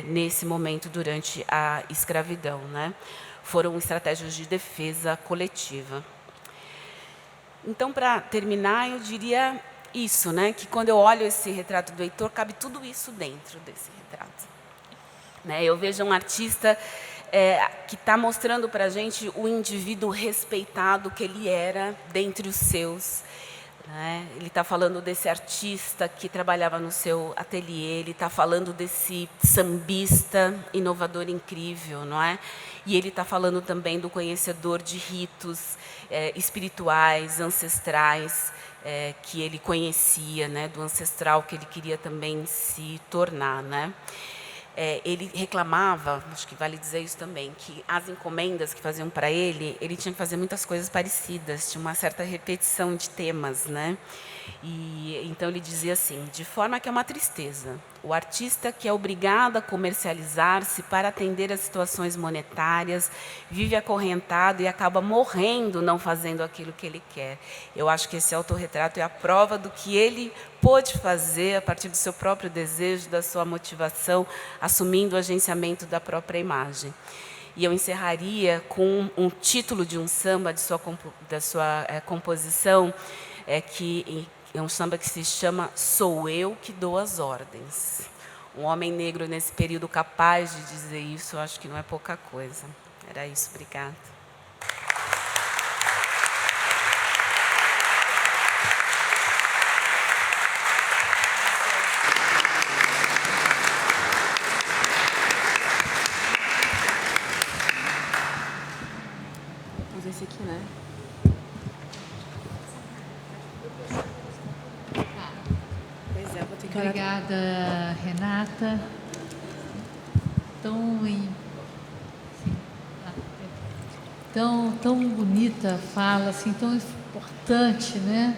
nesse momento durante a escravidão, né? Foram estratégias de defesa coletiva. Então, para terminar, eu diria isso, né? Que quando eu olho esse retrato do Heitor, cabe tudo isso dentro desse retrato. Né? Eu vejo um artista que está mostrando para a gente o indivíduo respeitado que ele era dentre os seus. Né? Ele está falando desse artista que trabalhava no seu ateliê, ele está falando desse sambista inovador incrível, não é? E ele está falando também do conhecedor de ritos espirituais, ancestrais, que ele conhecia, né? Do ancestral que ele queria também se tornar, né? Ele reclamava, acho que vale dizer isso também, que as encomendas que faziam para ele tinha que fazer muitas coisas parecidas, tinha uma certa repetição de temas, né? E então ele dizia assim, de forma que é uma tristeza. O artista que é obrigado a comercializar-se para atender às situações monetárias, vive acorrentado e acaba morrendo não fazendo aquilo que ele quer. Eu acho que esse autorretrato é a prova do que ele pôde fazer a partir do seu próprio desejo, da sua motivação, assumindo o agenciamento da própria imagem. E eu encerraria com um título de um samba da sua composição, que é um samba que se chama Sou Eu que Dou as Ordens. Um homem negro nesse período capaz de dizer isso, eu acho que não é pouca coisa. Era isso, obrigada. Vamos ver esse aqui, né? Obrigada, Renata. Tão bonita a fala, assim, tão importante, né?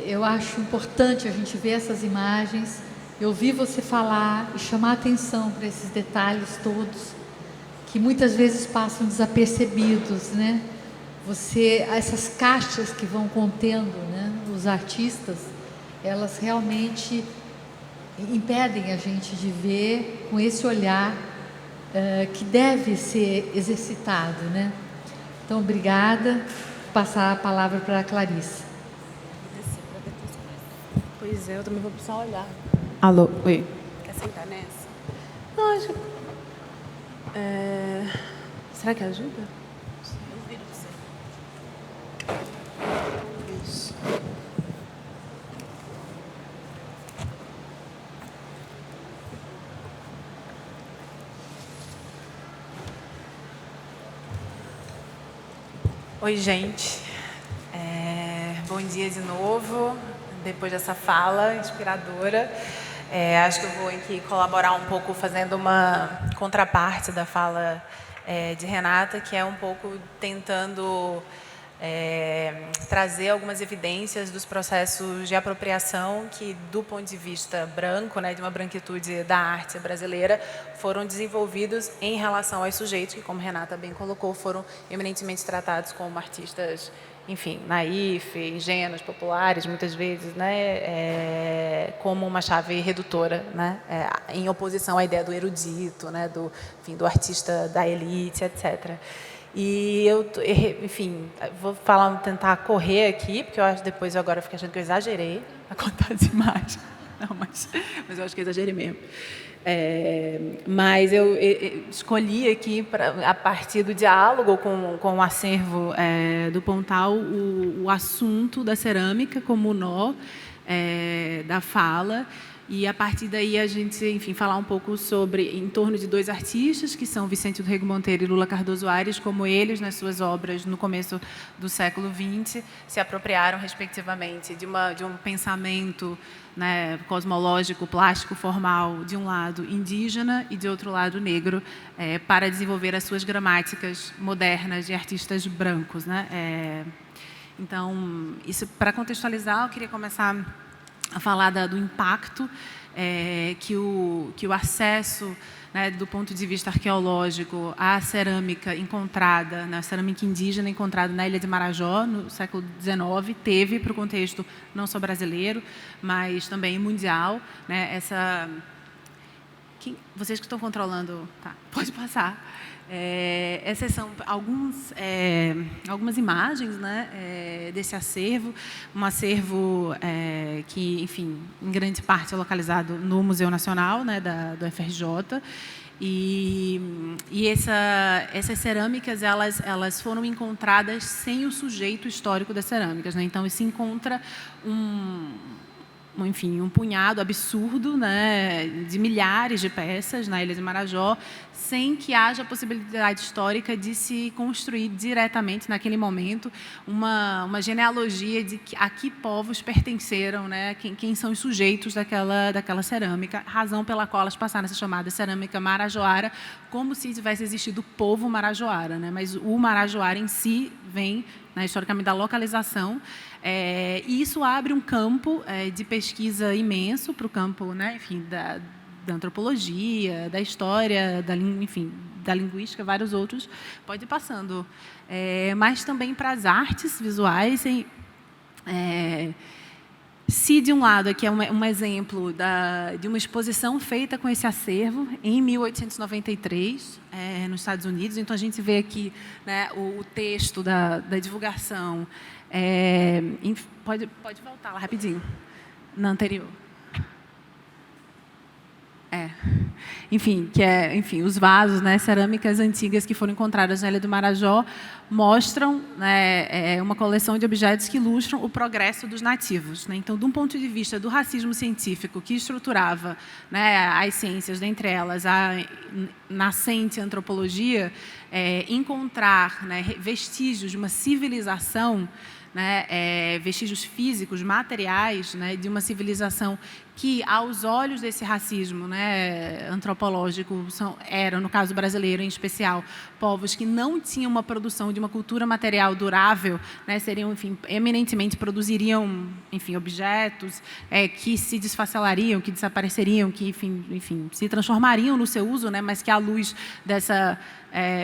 Eu acho importante a gente ver essas imagens, eu ouvir você falar e chamar a atenção para esses detalhes todos, que muitas vezes passam desapercebidos, né? Essas caixas que vão contendo, né, os artistas, elas realmente impedem a gente de ver com esse olhar que deve ser exercitado, né? Então, obrigada. Vou passar a palavra para a Clarice. Pois é, eu também vou precisar olhar. Alô, oi. Quer sentar nessa? Não, acho que... Será que ajuda? Eu viro você. Isso. Oi, gente. Bom dia de novo, depois dessa fala inspiradora. Acho que eu vou aqui colaborar um pouco fazendo uma contraparte da fala de Renata, que é um pouco tentando trazer algumas evidências dos processos de apropriação que, do ponto de vista branco, né, de uma branquitude da arte brasileira, foram desenvolvidos em relação aos sujeitos que, como Renata bem colocou, foram eminentemente tratados como artistas, enfim, naif, ingênuos, populares, muitas vezes, né, como uma chave redutora, né, em oposição à ideia do erudito, né, do artista da elite, etc. E eu, enfim, vou tentar correr aqui, porque eu acho que depois agora eu fico achando que eu exagerei a contar demais. Não, mas eu acho que eu exagerei mesmo. Mas eu escolhi aqui, a partir do diálogo com o acervo do Pontal, o assunto da cerâmica como nó da fala. E, a partir daí, a gente, enfim, falar um pouco em torno de dois artistas, que são Vicente do Rego Monteiro e Lula Cardoso Aires, como eles, nas suas obras, no começo do século XX, se apropriaram, respectivamente, de um pensamento, né, cosmológico, plástico, formal, de um lado indígena e, de outro lado, negro, para desenvolver as suas gramáticas modernas de artistas brancos, né? Então, isso, para contextualizar, eu queria começar a falar do impacto que o acesso, né, do ponto de vista arqueológico, à cerâmica encontrada, na cerâmica indígena encontrada na Ilha de Marajó, no século XIX, teve para o contexto não só brasileiro, mas também mundial, né? Vocês que estão controlando, tá, pode passar. Essas são algumas imagens, né, desse acervo, um acervo que, enfim, em grande parte é localizado no Museu Nacional, né, do FRJ, e essas cerâmicas elas foram encontradas sem o sujeito histórico das cerâmicas, né? Então se encontra um punhado absurdo, né, de milhares de peças na Ilha de Marajó, sem que haja possibilidade histórica de se construir diretamente, naquele momento, uma genealogia de a que povos pertenceram, né, quem são os sujeitos daquela cerâmica, razão pela qual elas passaram a ser chamadas cerâmica marajoara, como se tivesse existido o povo marajoara, né, mas o marajoara em si vem, né, historicamente, da localização. E isso abre um campo de pesquisa imenso para o campo, né, enfim, da antropologia, da história, da linguística, vários outros. Pode ir passando. Mas também para as artes visuais. Se, de um lado, aqui é um exemplo de uma exposição feita com esse acervo em 1893, nos Estados Unidos. Então, a gente vê aqui, né, o texto da divulgação. Pode voltar lá rapidinho, na anterior. Enfim, os vasos, né, cerâmicas antigas que foram encontradas na Ilha do Marajó mostram, né, uma coleção de objetos que ilustram o progresso dos nativos, né? Então, de um ponto de vista do racismo científico que estruturava, né, as ciências, dentre elas a nascente antropologia, encontrar, né, vestígios de uma civilização, né, vestígios físicos, materiais, né, de uma civilização que, aos olhos desse racismo, né, antropológico, eram, no caso brasileiro em especial, povos que não tinham uma produção de uma cultura material durável, né, seriam, enfim, eminentemente produziriam, enfim, objetos que se desfacelariam, que desapareceriam, que, enfim, se transformariam no seu uso, né, mas que, à luz dessa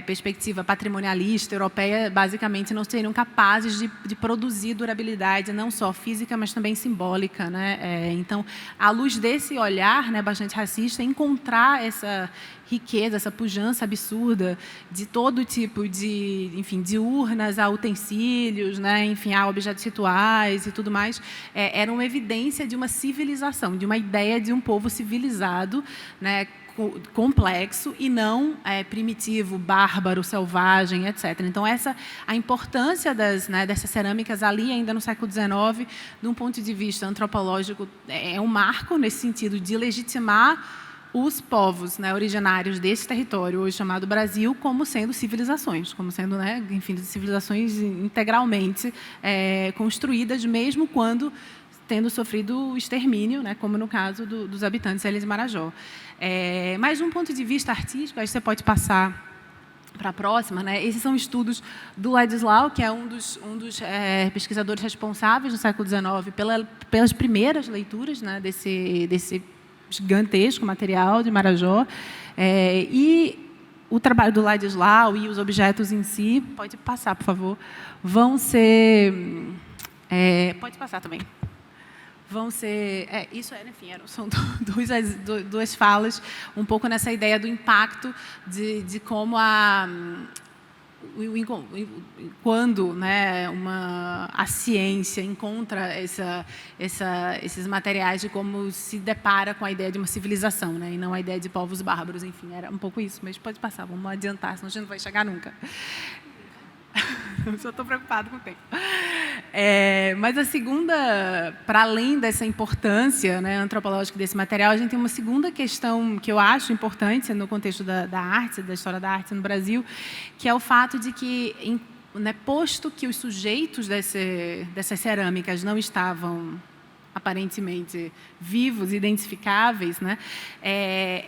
perspectiva patrimonialista europeia, basicamente não seriam capazes de produzir durabilidade, não só física, mas também simbólica, né? Então, à luz desse olhar, né, bastante racista, encontrar essa riqueza, essa pujança absurda de todo tipo de, enfim, de urnas a utensílios, né, enfim, a objetos rituais e tudo mais, era uma evidência de uma civilização, de uma ideia de um povo civilizado, né, complexo e não primitivo, bárbaro, selvagem, etc. Então, a importância dessas cerâmicas ali, ainda no século XIX, de um ponto de vista antropológico, é um marco nesse sentido de legitimar os povos, né, originários desse território, hoje chamado Brasil, como sendo civilizações, como sendo, né, enfim, civilizações integralmente construídas, mesmo quando tendo sofrido o extermínio, né, como no caso dos habitantes da Ilha de Marajó. Mas, de um ponto de vista artístico, aí você pode passar para a próxima, né? Esses são estudos do Ladislau, que é um dos pesquisadores responsáveis no século XIX pelas primeiras leituras, né, desse gigantesco material de Marajó. E o trabalho do Ladislau e os objetos em si, pode passar, por favor, vão ser... pode passar também. Vão ser... enfim, são duas falas, um pouco nessa ideia do impacto de como quando, né, a ciência encontra esses materiais, de como se depara com a ideia de uma civilização, né, e não a ideia de povos bárbaros. Enfim, era um pouco isso, mas pode passar, vamos adiantar, senão a gente não vai chegar nunca. Eu só estou preocupado com o tempo. Mas a segunda, para além dessa importância, né, antropológica desse material, a gente tem uma segunda questão que eu acho importante no contexto da arte, da história da arte no Brasil, que é o fato de que, né, posto que os sujeitos dessas cerâmicas não estavam aparentemente vivos, identificáveis, né,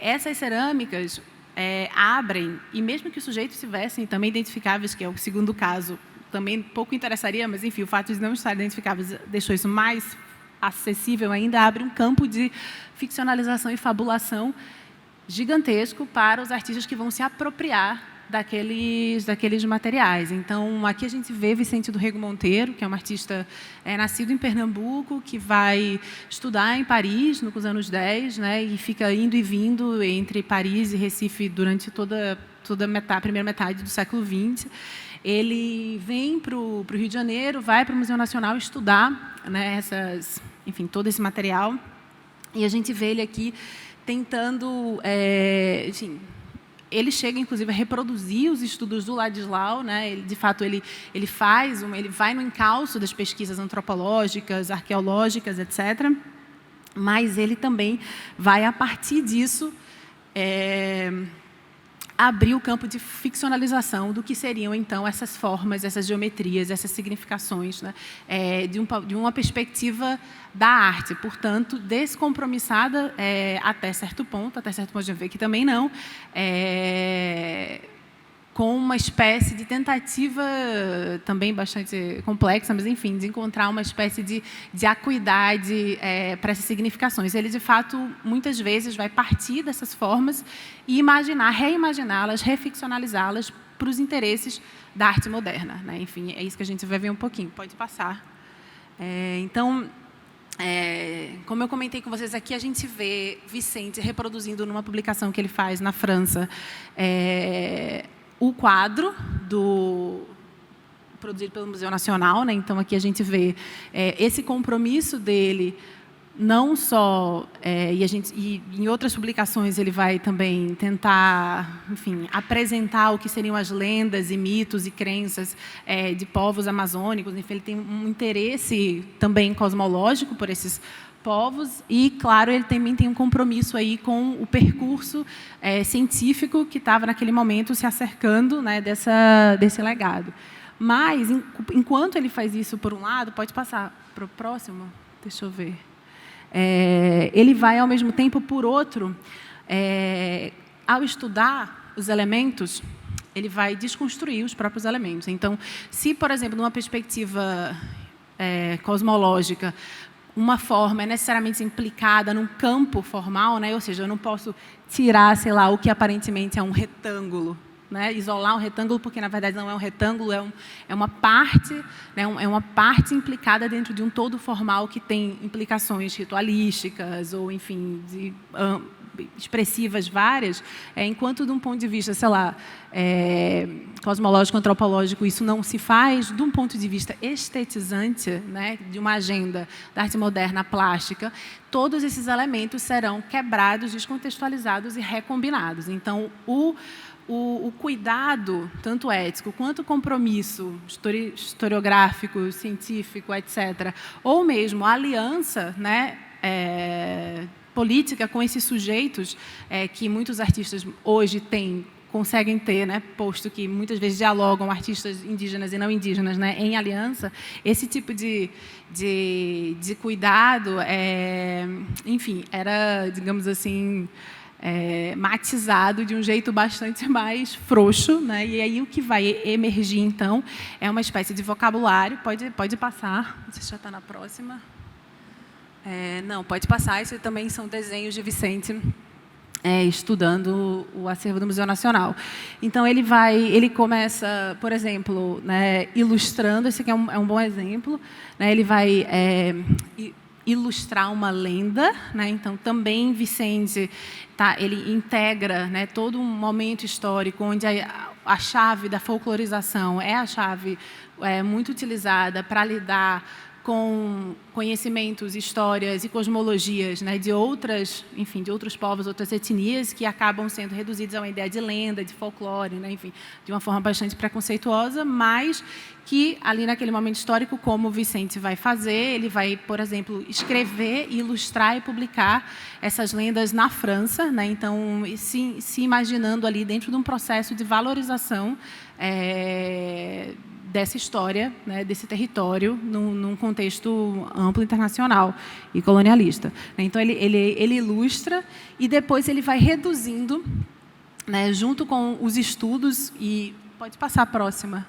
essas cerâmicas abrem, e mesmo que os sujeitos estivessem também identificáveis, que é o segundo caso, também pouco interessaria, mas, enfim, o fato de não estarem identificáveis deixou isso mais acessível ainda, abre um campo de ficcionalização e fabulação gigantesco para os artistas que vão se apropriar daqueles materiais. Então, aqui a gente vê Vicente do Rego Monteiro, que é um artista nascido em Pernambuco, que vai estudar em Paris nos anos 10, né, e fica indo e vindo entre Paris e Recife durante toda a primeira metade do século XX. Ele vem para o Rio de Janeiro, vai para o Museu Nacional estudar, né, enfim, todo esse material, e a gente vê ele aqui tentando, enfim, ele chega, inclusive, a reproduzir os estudos do Ladislau, né? Ele, de fato, ele vai no encalço das pesquisas antropológicas, arqueológicas, etc. Mas ele também vai, a partir disso, abrir o campo de ficcionalização do que seriam, então, essas formas, essas geometrias, essas significações, né, de uma perspectiva da arte, portanto, descompromissada até certo ponto a gente vê que também não, com uma espécie de tentativa também bastante complexa, mas, enfim, de encontrar uma espécie de acuidade para essas significações. Ele, de fato, muitas vezes vai partir dessas formas e reimaginá-las, reficcionalizá-las para os interesses da arte moderna, né? Enfim, é isso que a gente vai ver um pouquinho. Pode passar. Então, como eu comentei com vocês aqui, a gente vê Vicente reproduzindo numa publicação que ele faz na França, o quadro produzido pelo Museu Nacional, né? Então, aqui a gente vê esse compromisso dele, não só... e em outras publicações ele vai também tentar, enfim, apresentar o que seriam as lendas e mitos e crenças de povos amazônicos. Enfim, ele tem um interesse também cosmológico por esses povos e, claro, ele também tem um compromisso aí com o percurso científico que estava naquele momento se acercando, né, desse legado. Mas, enquanto ele faz isso por um lado, pode passar para o próximo? Deixa eu ver. Ele vai, ao mesmo tempo, por outro, ao estudar os elementos, ele vai desconstruir os próprios elementos. Então, se, por exemplo, numa perspectiva cosmológica, uma forma é necessariamente implicada num campo formal, né? Ou seja, eu não posso tirar, sei lá, o que aparentemente é um retângulo, né? Isolar um retângulo, porque, na verdade, não é um retângulo, é uma parte, né? É uma parte implicada dentro de um todo formal que tem implicações ritualísticas ou, enfim, expressivas várias, enquanto, de um ponto de vista, sei lá, cosmológico, antropológico, isso não se faz, de um ponto de vista estetizante, né, de uma agenda da arte moderna plástica, todos esses elementos serão quebrados, descontextualizados e recombinados. Então, o cuidado, tanto ético quanto o compromisso historiográfico, científico, etc., ou mesmo a aliança, né, política com esses sujeitos que muitos artistas hoje conseguem ter, né, posto que muitas vezes dialogam artistas indígenas e não indígenas, né, em aliança, esse tipo de cuidado, enfim, era, digamos assim, matizado de um jeito bastante mais frouxo, né, e aí o que vai emergir, então, é uma espécie de vocabulário. Pode passar, não sei se já está na próxima. Não, pode passar. Isso também são desenhos de Vicente estudando o acervo do Museu Nacional. Então, ele começa, por exemplo, né, ilustrando. Esse aqui é um bom exemplo. Né, ele vai ilustrar uma lenda, né? Então, também Vicente ele integra, né, todo um momento histórico onde a chave da folclorização, é a chave muito utilizada para lidar com conhecimentos, histórias e cosmologias, né, de outros povos, outras etnias, que acabam sendo reduzidos a uma ideia de lenda, de folclore, né, enfim, de uma forma bastante preconceituosa, mas que, ali naquele momento histórico, como o Vicente vai fazer, ele vai, por exemplo, escrever, ilustrar e publicar essas lendas na França, né, então, se imaginando ali dentro de um processo de valorização dessa história, né, desse território, num contexto amplo, internacional e colonialista. Então, ele ilustra e depois ele vai reduzindo, né, junto com os estudos, e pode passar a próxima,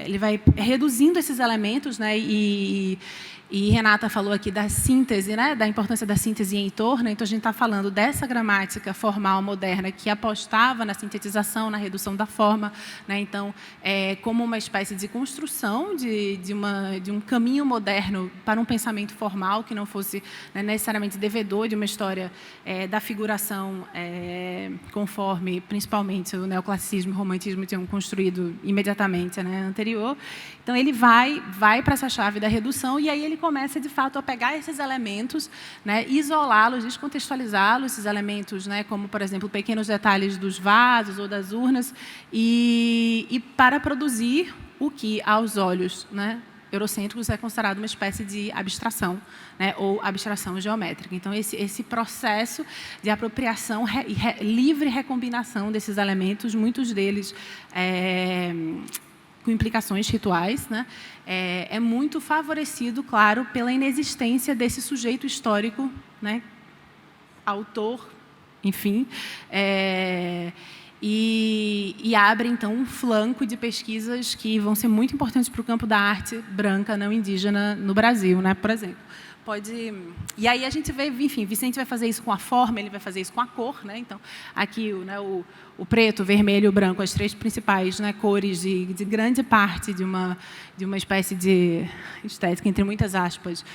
ele vai reduzindo esses elementos, né, e Renata falou aqui da síntese, né, da importância da síntese em Heitor, né, então a gente está falando dessa gramática formal moderna que apostava na sintetização, na redução da forma, né, então, como uma espécie de construção de um caminho moderno para um pensamento formal que não fosse, né, necessariamente devedor de uma história da figuração conforme, principalmente, o neoclassicismo e o romantismo tinham construído imediatamente, né, anterior. Então, ele vai para essa chave da redução e aí ele começa, de fato, a pegar esses elementos, né, isolá-los, descontextualizá-los, esses elementos, né, como, por exemplo, pequenos detalhes dos vasos ou das urnas, e para produzir o que, aos olhos, né, eurocêntricos, é considerado uma espécie de abstração, né, ou abstração geométrica. Então, esse processo de apropriação e livre recombinação desses elementos, muitos deles com implicações rituais, né, é muito favorecido, claro, pela inexistência desse sujeito histórico, né, autor, enfim, e abre, então, um flanco de pesquisas que vão ser muito importantes para o campo da arte branca não indígena no Brasil, né, por exemplo. E aí a gente vê, enfim, Vicente vai fazer isso com a forma, ele vai fazer isso com a cor, né? Então, aqui, né, o preto, o vermelho e o branco, as três principais, né, cores de grande parte de uma espécie de estética, entre muitas aspas,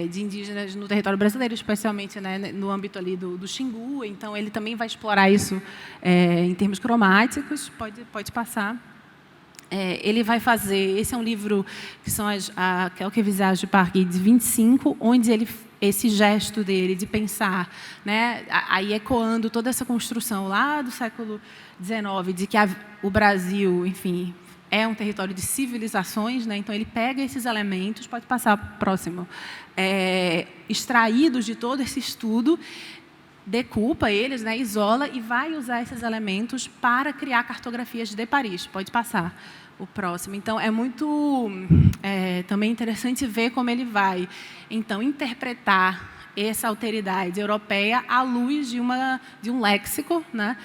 de indígenas no território brasileiro, especialmente, né, no âmbito ali do Xingu. Então, ele também vai explorar isso em termos cromáticos. Pode passar. Ele vai fazer, esse é um livro que são Quelques Visages de Paris, de 25, onde esse gesto dele de pensar, né, aí ecoando toda essa construção lá do século XIX, de que o Brasil, enfim, é um território de civilizações, né, então ele pega esses elementos, pode passar próximo, extraídos de todo esse estudo, decupa eles, né, isola e vai usar esses elementos para criar cartografias de Paris. Pode passar o próximo. Então, é muito também interessante ver como ele vai, então, interpretar essa alteridade europeia à luz de um léxico, né,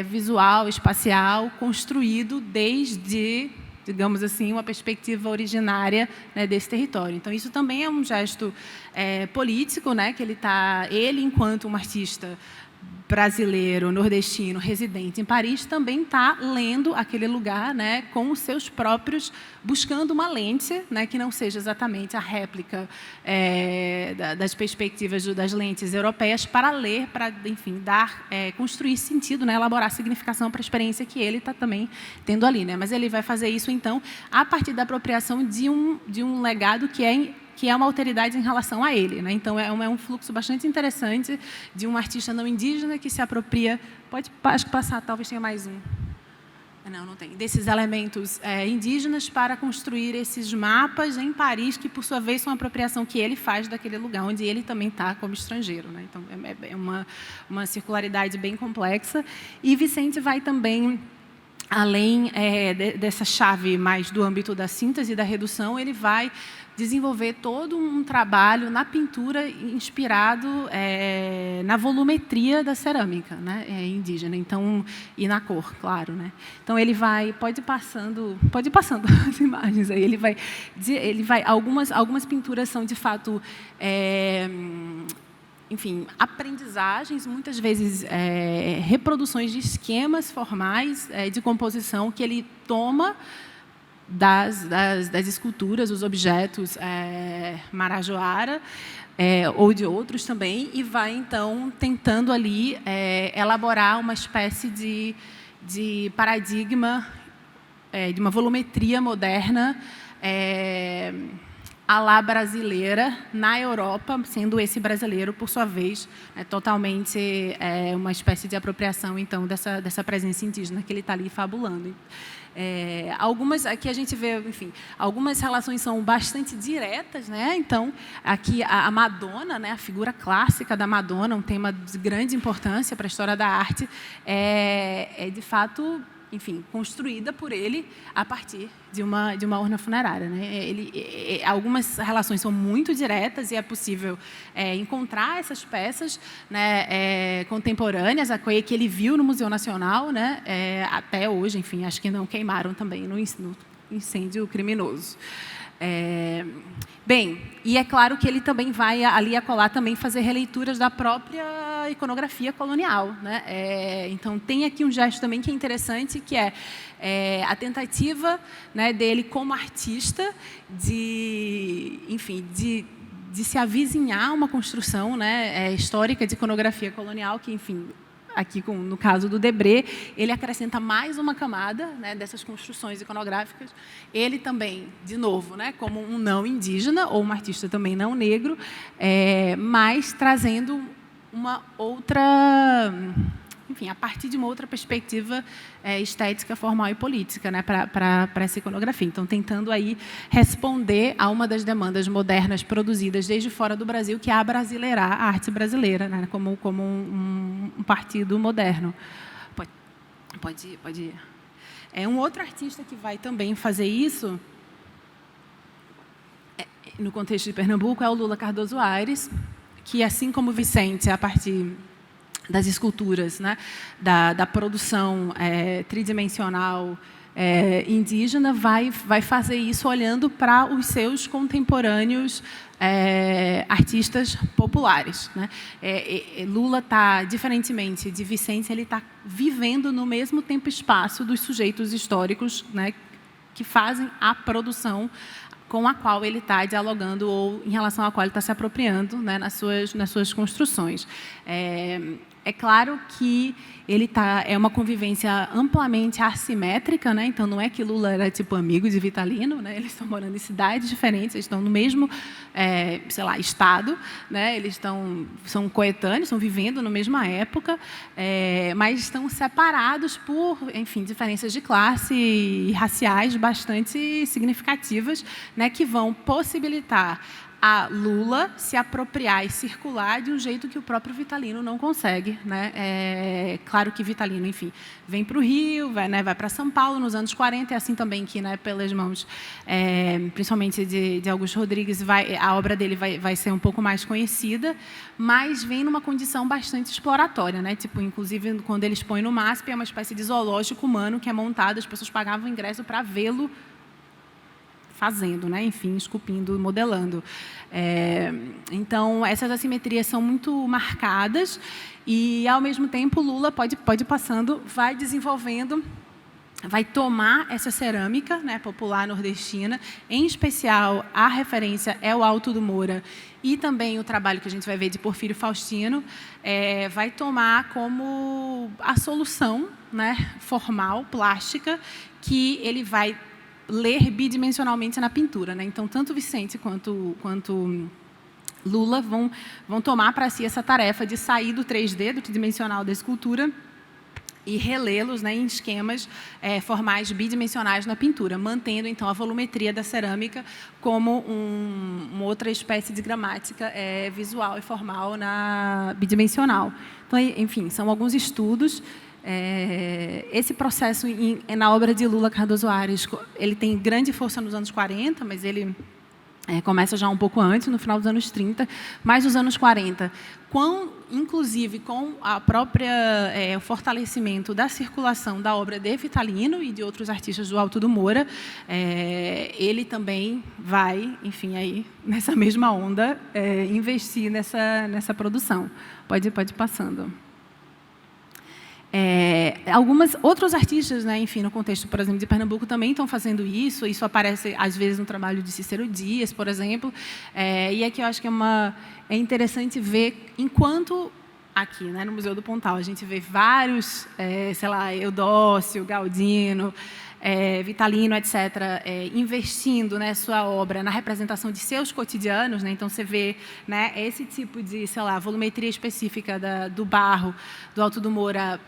visual, espacial, construído desde, digamos assim, uma perspectiva originária, né, desse território. Então, isso também é um gesto político, né, que ele, enquanto um artista brasileiro, nordestino, residente em Paris, também está lendo aquele lugar, né, com os seus próprios, buscando uma lente, né, que não seja exatamente a réplica das perspectivas das lentes europeias, para ler, para, enfim, construir sentido, né, elaborar significação para a experiência que ele está também tendo ali, né? Mas ele vai fazer isso, então, a partir da apropriação de um legado que é uma alteridade em relação a ele, né? Então, é um fluxo bastante interessante de um artista não indígena que se apropria... Acho que passar, talvez tenha mais um. Não tem. Desses elementos indígenas para construir esses mapas em Paris, que, por sua vez, são uma apropriação que ele faz daquele lugar, onde ele também está como estrangeiro, né? Então, é uma circularidade bem complexa. E Vicente vai também... Além dessa chave mais do âmbito da síntese e da redução, ele vai desenvolver todo um trabalho na pintura inspirado na volumetria da cerâmica, né, indígena, então, e na cor, claro, né? Então, ele vai, pode ir passando as imagens aí, ele vai algumas pinturas são, de fato, enfim, aprendizagens, muitas vezes reproduções de esquemas formais de composição que ele toma das esculturas, os objetos marajoara, ou de outros também, e vai, então, tentando ali elaborar uma espécie de de paradigma, de uma volumetria moderna, à la brasileira, na Europa, sendo esse brasileiro, por sua vez, totalmente uma espécie de apropriação, então, dessa presença indígena que ele está ali fabulando. Algumas, aqui a gente vê, enfim, algumas relações são bastante diretas, né? Então, aqui a Madonna, né, a figura clássica da Madonna, um tema de grande importância para a história da arte, de fato, enfim, construída por ele a partir de uma urna funerária, né? Algumas relações são muito diretas e é possível encontrar essas peças, né, contemporâneas, que ele viu no Museu Nacional, né, até hoje, enfim, acho que não queimaram também no incêndio criminoso. Bem, e é claro que ele também vai ali acolá também fazer releituras da própria iconografia colonial, né? Então tem aqui um gesto também que é interessante, que é a tentativa, né, dele como artista de se avizinhar uma construção, né, histórica de iconografia colonial que, enfim, aqui no caso do Debré, ele acrescenta mais uma camada, né, dessas construções iconográficas. Ele também, de novo, né, como um não indígena, ou um artista também não negro, mas trazendo uma outra, enfim, a partir de uma outra perspectiva estética, formal e política, né, para essa iconografia. Então, tentando aí responder a uma das demandas modernas produzidas desde fora do Brasil, que é abrasileirar a arte brasileira, né, como um partido moderno. Pode ir. Um outro artista que vai também fazer isso, no contexto de Pernambuco, é o Lula Cardoso Aires, que, assim como Vicente, a partir das esculturas, né, da produção tridimensional indígena, vai fazer isso olhando para os seus contemporâneos artistas populares, né? Lula está, diferentemente de Vicente, ele está vivendo no mesmo tempo e espaço dos sujeitos históricos, né, que fazem a produção com a qual ele está dialogando ou em relação à qual ele está se apropriando, né, nas suas construções. É claro que é uma convivência amplamente assimétrica, né? Então, não é que Lula era tipo amigo de Vitalino, né? Eles estão morando em cidades diferentes, eles estão no mesmo, sei lá, estado, né? Eles são coetâneos, estão vivendo na mesma época, mas estão separados por, enfim, diferenças de classe e raciais bastante significativas, né? Que vão possibilitar a Lula se apropriar e circular de um jeito que o próprio Vitalino não consegue, né? Claro que Vitalino, enfim, vem para o Rio, vai para São Paulo nos anos 40, é assim também que, né, pelas mãos, principalmente de Augusto Rodrigues, a obra dele vai ser um pouco mais conhecida, mas vem numa condição bastante exploratória, né? Tipo, inclusive, quando ele expõe no MASP, é uma espécie de zoológico humano que é montado, as pessoas pagavam ingresso para vê-lo fazendo, né? Enfim, esculpindo, modelando. Então, essas assimetrias são muito marcadas e, ao mesmo tempo, Lula pode ir passando, vai desenvolvendo, vai tomar essa cerâmica, né, popular nordestina, em especial a referência é o Alto do Moura e também o trabalho que a gente vai ver de Porfírio Faustino, vai tomar como a solução, né, formal, plástica, que ele vai ler bidimensionalmente na pintura, né? Então, tanto Vicente quanto Lula vão tomar para si essa tarefa de sair do 3D, do tridimensional da escultura, e relê-los, né, em esquemas formais bidimensionais na pintura, mantendo, então, a volumetria da cerâmica como uma outra espécie de gramática visual e formal bidimensional. Então, enfim, são alguns estudos. Esse processo na obra de Lula Cardoso Aires, ele tem grande força nos anos 40, mas ele começa já um pouco antes, no final dos anos 30, mas nos anos 40, inclusive com o fortalecimento da circulação da obra de Vitalino e de outros artistas do Alto do Moura, ele também vai, enfim, aí, nessa mesma onda, investir nessa produção. Pode ir passando. Alguns outros artistas, né, enfim, no contexto, por exemplo, de Pernambuco, também estão fazendo isso. Isso aparece, às vezes, no trabalho de Cícero Dias, por exemplo. E aqui eu acho que é interessante ver, enquanto aqui, né, no Museu do Pontal. A gente vê vários, sei lá, Eudócio, Galdino, Vitalino, etc., investindo, né, sua obra na representação de seus cotidianos, né? Então você vê, né, esse tipo de, sei lá, volumetria específica do barro do Alto do Moura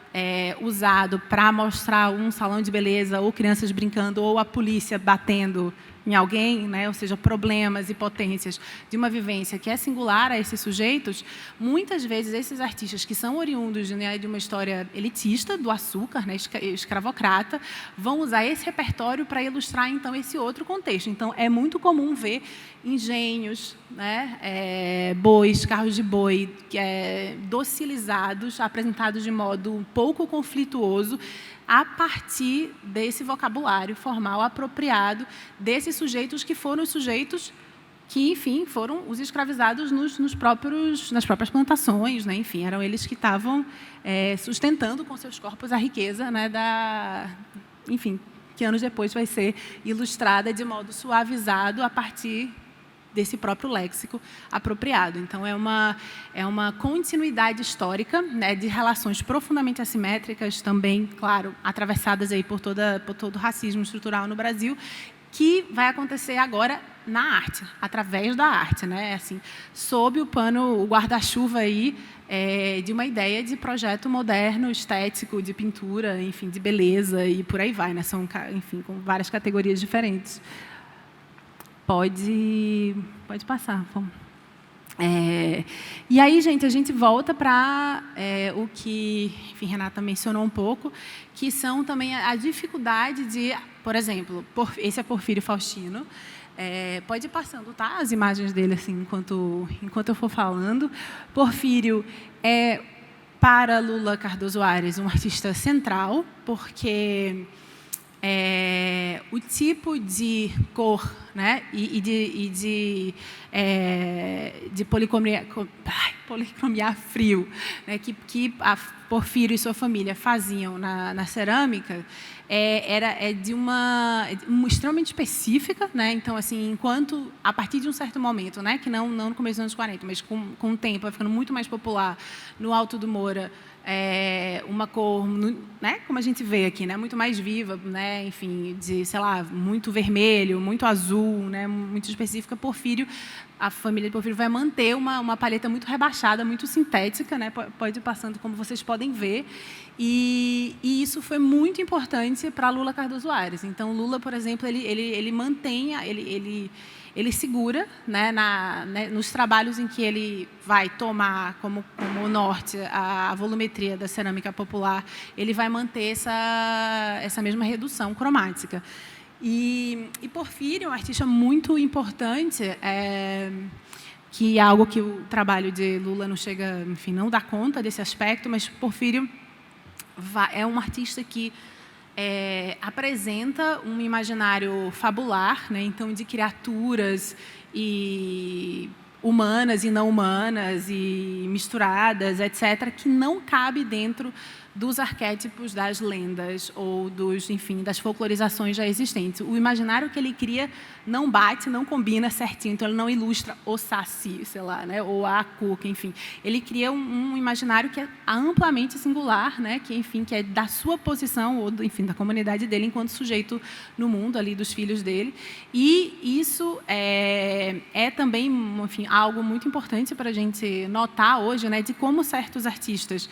usado para mostrar um salão de beleza, ou crianças brincando, ou a polícia batendo em alguém, né? Ou seja, problemas e potências de uma vivência que é singular a esses sujeitos. Muitas vezes esses artistas que são oriundos, né, de uma história elitista, do açúcar, né, escravocrata, vão usar esse repertório para ilustrar, então, esse outro contexto. Então, é muito comum ver engenhos, né, bois, carros de boi, docilizados, apresentados de modo um pouco conflituoso, a partir desse vocabulário formal apropriado desses sujeitos que foram os sujeitos que, enfim, foram os escravizados nas próprias plantações, né? Enfim, eram eles que estavam sustentando com seus corpos a riqueza, né, enfim, que anos depois vai ser ilustrada de modo suavizado a partir desse próprio léxico apropriado. Então, é uma continuidade histórica, né, de relações profundamente assimétricas, também, claro, atravessadas aí por todo o racismo estrutural no Brasil, que vai acontecer agora na arte, através da arte, né? Assim, sob o guarda-chuva aí de uma ideia de projeto moderno, estético, de pintura, enfim, de beleza e por aí vai, né? São, enfim, com várias categorias diferentes. Pode passar. E aí, gente, a gente volta para o que, enfim, Renata mencionou um pouco, que são também a dificuldade de, por exemplo, esse é Porfírio Faustino. Pode ir passando, tá? As imagens dele, assim, enquanto eu for falando. Porfírio é, para Lula Cardoso Ares, um artista central, porque o tipo de cor, né, e de policromia frio, né, que a Porfírio e sua família faziam na cerâmica, é de uma extremamente específica, né? Então, assim, enquanto a partir de um certo momento, né, que não no começo dos anos 40, mas com o tempo vai ficando muito mais popular no Alto do Moura, uma cor, né, como a gente vê aqui, né, muito mais viva, né, enfim, de, sei lá, muito vermelho, muito azul, né, muito específica. Porfírio, a família de Porfírio vai manter uma paleta muito rebaixada, muito sintética, né, pode ir passando, como vocês podem ver, e isso foi muito importante para Lula Cardoso Ares. Então, Lula, por exemplo, ele mantém, ele segura, né, nos trabalhos em que ele vai tomar como norte a volumetria da cerâmica popular, ele vai manter essa mesma redução cromática. E Porfírio é um artista muito importante, que é algo que o trabalho de Lula não chega, enfim, não dá conta desse aspecto, mas Porfírio é um artista que apresenta um imaginário fabular, né? Então, de criaturas humanas e não humanas e misturadas, etc., que não cabe dentro dos arquétipos das lendas ou das folclorizações já existentes. O imaginário que ele cria não bate, não combina certinho, então ele não ilustra o Saci, sei lá, né, ou a Cuca, enfim. Ele cria um imaginário que é amplamente singular, né, que, enfim, que é da sua posição ou, enfim, da comunidade dele enquanto sujeito no mundo, ali dos filhos dele. E isso é também, enfim, algo muito importante para a gente notar hoje, né, de como certos artistas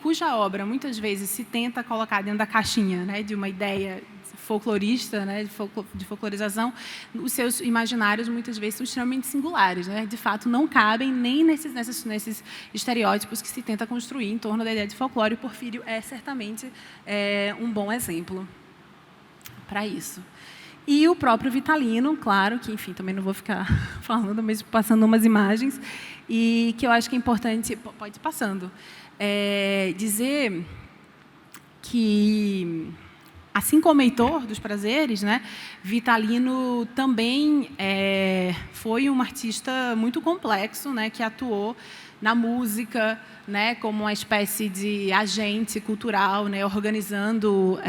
cuja obra muitas vezes se tenta colocar dentro da caixinha, né, de uma ideia folclorista, né, de folclorização, os seus imaginários muitas vezes são extremamente singulares, né, de fato não cabem nem nesses estereótipos que se tenta construir em torno da ideia de folclore. E Porfírio é certamente um bom exemplo para isso. E o próprio Vitalino, claro, que, enfim, também não vou ficar falando, mas passando umas imagens, e que eu acho que é importante, pode ir passando, dizer que, assim como Heitor dos Prazeres, né, Vitalino também foi um artista muito complexo, né, que atuou na música, né, como uma espécie de agente cultural, né, organizando,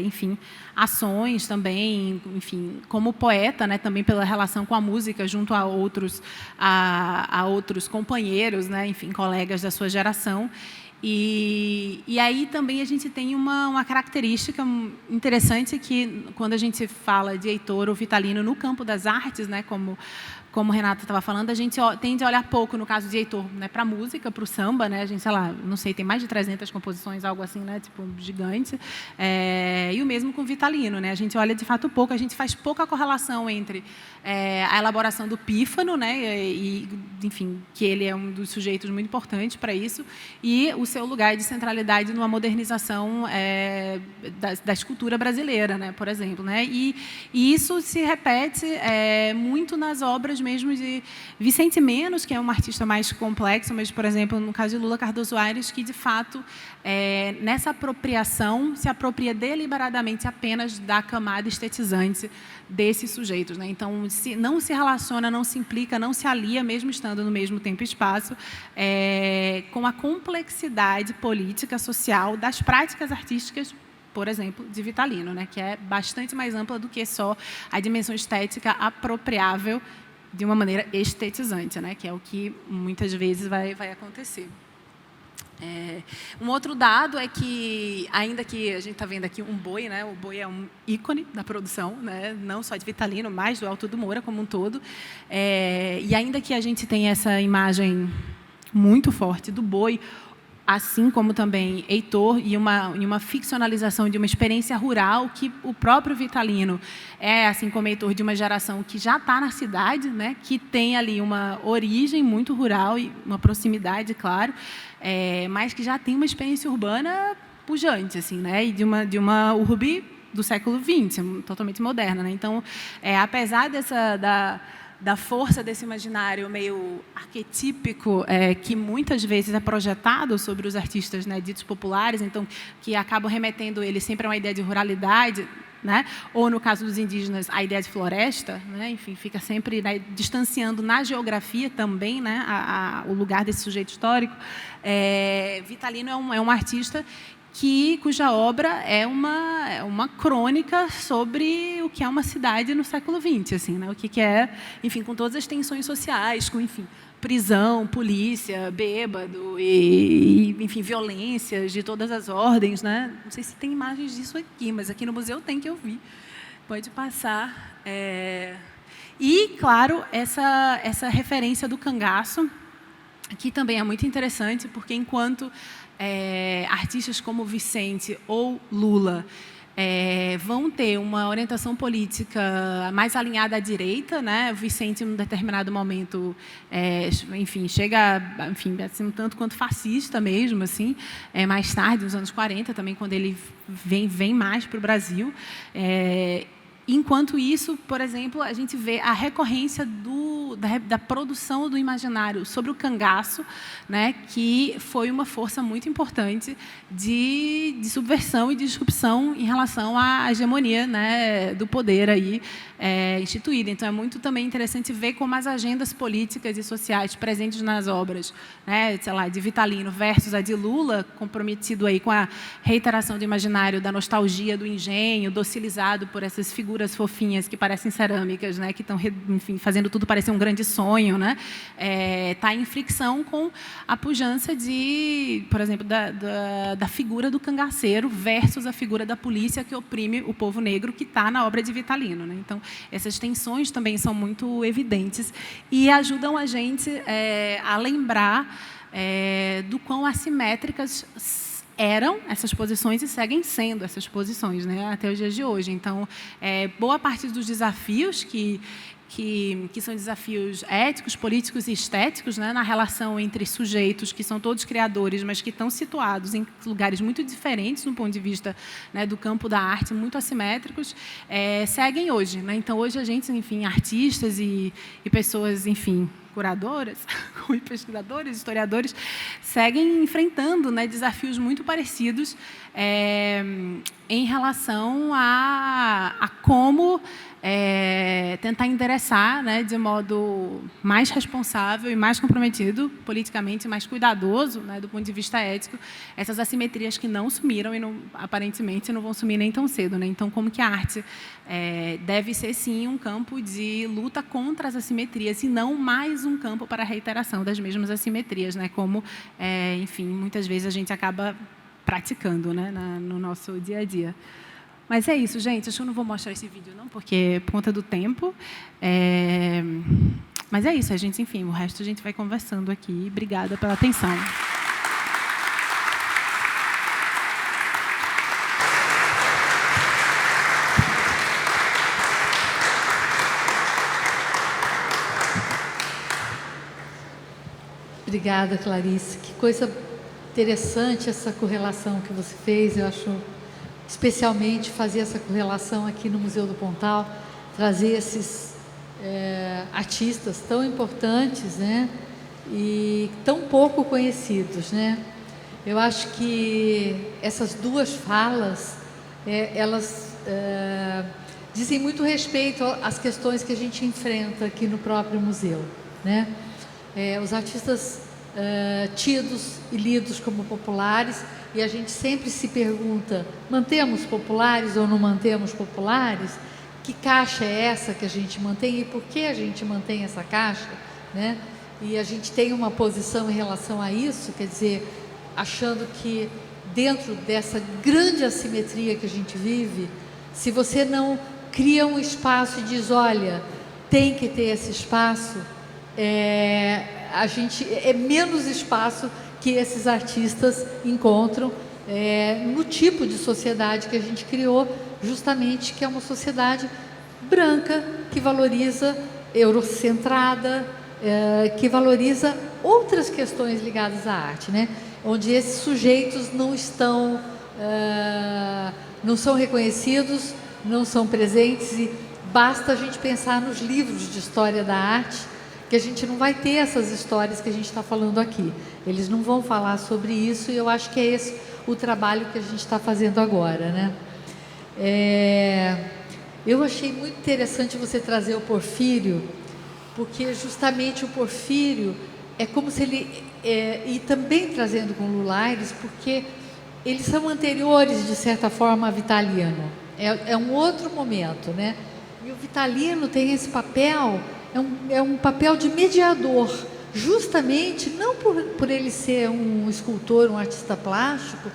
enfim, ações também, enfim, como poeta, né, também pela relação com a música, junto a outros companheiros, né, enfim, colegas da sua geração. E aí também a gente tem uma característica interessante que, quando a gente fala de Heitor ou Vitalino no campo das artes, né, como Renata estava falando, a gente tende a olhar pouco, no caso de Heitor, né, para a música, para o samba, né, a gente, sei lá, não sei, tem mais de 300 composições, algo assim, né, tipo, gigante, e o mesmo com Vitalino, né, a gente olha de fato pouco, a gente faz pouca correlação entre a elaboração do pífano, né, e, enfim, que ele é um dos sujeitos muito importantes para isso, e o seu lugar de centralidade numa modernização da escultura brasileira, né, por exemplo, né, e isso se repete muito nas obras mesmo de Vicente Menos, que é um artista mais complexo, mas, por exemplo, no caso de Lula Cardoso Aires, que, de fato, nessa apropriação, se apropria deliberadamente apenas da camada estetizante desses sujeitos, né? Então, não se relaciona, não se implica, não se alia, mesmo estando no mesmo tempo e espaço, com a complexidade política, social, das práticas artísticas, por exemplo, de Vitalino, né? Que é bastante mais ampla do que só a dimensão estética apropriável de uma maneira estetizante, né? Que é o que muitas vezes vai acontecer. Um outro dado é que, ainda que a gente está vendo aqui um boi, né? O boi é um ícone da produção, né? Não só de Vitalino, mas do Alto do Moura como um todo. E ainda que a gente tenha essa imagem muito forte do boi, assim como também Heitor, e uma ficcionalização de uma experiência rural que o próprio Vitalino assim como Heitor, de uma geração que já está na cidade, né, que tem ali uma origem muito rural e uma proximidade, claro, mas que já tem uma experiência urbana pujante, assim, né, e de uma urbe do século XX, totalmente moderna, né? Então, apesar da força desse imaginário meio arquetípico, que muitas vezes é projetado sobre os artistas, né, ditos populares, então, que acabam remetendo ele sempre a uma ideia de ruralidade, né, ou, no caso dos indígenas, a ideia de floresta, né, enfim, fica sempre, né, distanciando na geografia também, né, o lugar desse sujeito histórico. Vitalino é um artista cuja obra é uma crônica sobre o que é uma cidade no século XX, assim, né? O que é, enfim, com todas as tensões sociais, com, enfim, prisão, polícia, bêbado e, enfim, violências de todas as ordens, né? Não sei se tem imagens disso aqui, mas aqui no museu tem, que eu vi. Pode passar. E, claro, essa referência do cangaço, que também é muito interessante, porque enquanto artistas como Vicente ou Lula vão ter uma orientação política mais alinhada à direita, né? Vicente, em um determinado momento, enfim, chega, enfim, assim, um tanto quanto fascista mesmo, assim, mais tarde, nos anos 40, também, quando ele vem mais para o Brasil. Enquanto isso, por exemplo, a gente vê a recorrência da produção do imaginário sobre o cangaço, né, que foi uma força muito importante de subversão e de disrupção em relação à hegemonia, né, do poder aí, instituída. Então, é muito também interessante ver como as agendas políticas e sociais presentes nas obras, né, sei lá, de Vitalino versus a de Lula, comprometido aí com a reiteração do imaginário da nostalgia, do engenho, docilizado por essas figuras fofinhas que parecem cerâmicas, né, que estão, enfim, fazendo tudo parecer um grande sonho, né, está em fricção com a pujança por exemplo, da figura do cangaceiro versus a figura da polícia que oprime o povo negro, que está na obra de Vitalino, né? Então, essas tensões também são muito evidentes e ajudam a gente a lembrar do quão assimétricas eram essas posições e seguem sendo essas posições, né, até os dias de hoje. Então, boa parte dos desafios que são desafios éticos, políticos e estéticos, né, na relação entre sujeitos que são todos criadores, mas que estão situados em lugares muito diferentes do ponto de vista, né, do campo da arte, muito assimétricos, seguem hoje, né? Então, hoje a gente, enfim, artistas e pessoas, enfim, curadoras, como pesquisadores, historiadores, seguem enfrentando, né, desafios muito parecidos em relação a como tentar endereçar, né, de modo mais responsável e mais comprometido, politicamente mais cuidadoso, né, do ponto de vista ético, essas assimetrias que não sumiram e aparentemente não vão sumir nem tão cedo, né? Então, como que a arte deve ser, sim, um campo de luta contra as assimetrias e não mais um campo para a reiteração das mesmas assimetrias, né? Como, enfim, muitas vezes a gente acaba praticando, né, no nosso dia a dia. Mas é isso, gente. Acho que eu não vou mostrar esse vídeo, não, porque por conta do tempo. Mas é isso, a gente, enfim, o resto a gente vai conversando aqui. Obrigada pela atenção. Obrigada, Clarice. Que coisa interessante essa correlação que você fez. Eu acho, especialmente, fazer essa correlação aqui no Museu do Pontal, trazer esses artistas tão importantes, né, e tão pouco conhecidos, né? Eu acho que essas duas falas, elas dizem muito respeito às questões que a gente enfrenta aqui no próprio museu, né? Os artistas tidos e lidos como populares, e a gente sempre se pergunta, mantemos populares ou não mantemos populares? Que caixa é essa que a gente mantém e por que a gente mantém essa caixa, né? E a gente tem uma posição em relação a isso, quer dizer, achando que dentro dessa grande assimetria que a gente vive, se você não cria um espaço e diz, olha, tem que ter esse espaço, a gente menos espaço que esses artistas encontram no tipo de sociedade que a gente criou, justamente, que é uma sociedade branca, que valoriza, eurocentrada, que valoriza outras questões ligadas à arte, né? Onde esses sujeitos não são reconhecidos, não são presentes, e basta a gente pensar nos livros de história da arte, que a gente não vai ter essas histórias que a gente está falando aqui. Eles não vão falar sobre isso, e eu acho que é esse o trabalho que a gente está fazendo agora, né? Eu achei muito interessante você trazer o Porfírio, porque justamente o Porfírio é como se ele... e também trazendo com Lula Aires, porque eles são anteriores, de certa forma, a Vitalino. É um outro momento, né? E o Vitalino tem esse papel, é um papel de mediador, justamente não por ele ser um escultor, um artista plástico,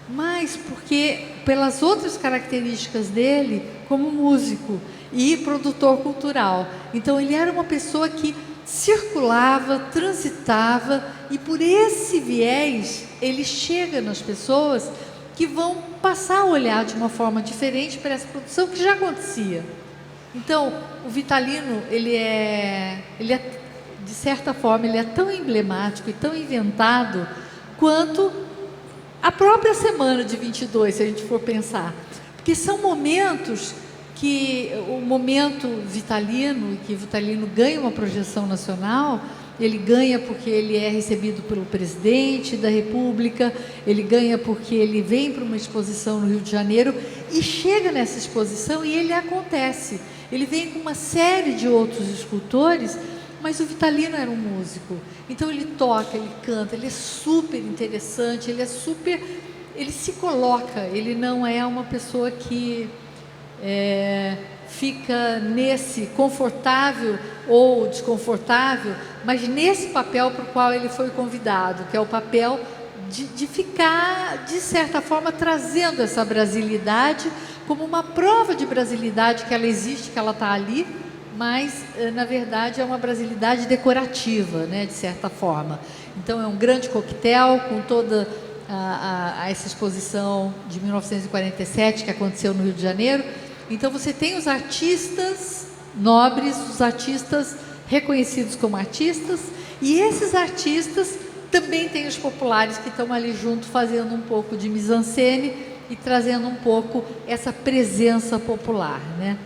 mas porque pelas outras características dele como músico e produtor cultural. Então ele era uma pessoa que circulava, transitava, e por esse viés ele chega nas pessoas que vão passar a olhar de uma forma diferente para essa produção que já acontecia. Então o Vitalino, ele é de certa forma, ele é tão emblemático e tão inventado quanto a própria semana de 22, se a gente for pensar. Porque são momentos que, o momento Vitalino, que Vitalino ganha uma projeção nacional, ele ganha porque ele é recebido pelo presidente da República, ele ganha porque ele vem para uma exposição no Rio de Janeiro e chega nessa exposição e ele acontece. Ele vem com uma série de outros escultores, mas o Vitalino era um músico, então ele toca, ele canta, ele é super interessante, ele se coloca, ele não é uma pessoa que fica nesse confortável ou desconfortável, mas nesse papel para o qual ele foi convidado, que é o papel de ficar, de certa forma, trazendo essa brasilidade como uma prova de brasilidade, que ela existe, que ela está ali, mas, na verdade, é uma brasilidade decorativa, né, de certa forma. Então, é um grande coquetel com toda essa exposição de 1947, que aconteceu no Rio de Janeiro. Então, você tem os artistas nobres, os artistas reconhecidos como artistas, e esses artistas também têm os populares que estão ali junto, fazendo um pouco de mise-en-scène e trazendo um pouco essa presença popular, né?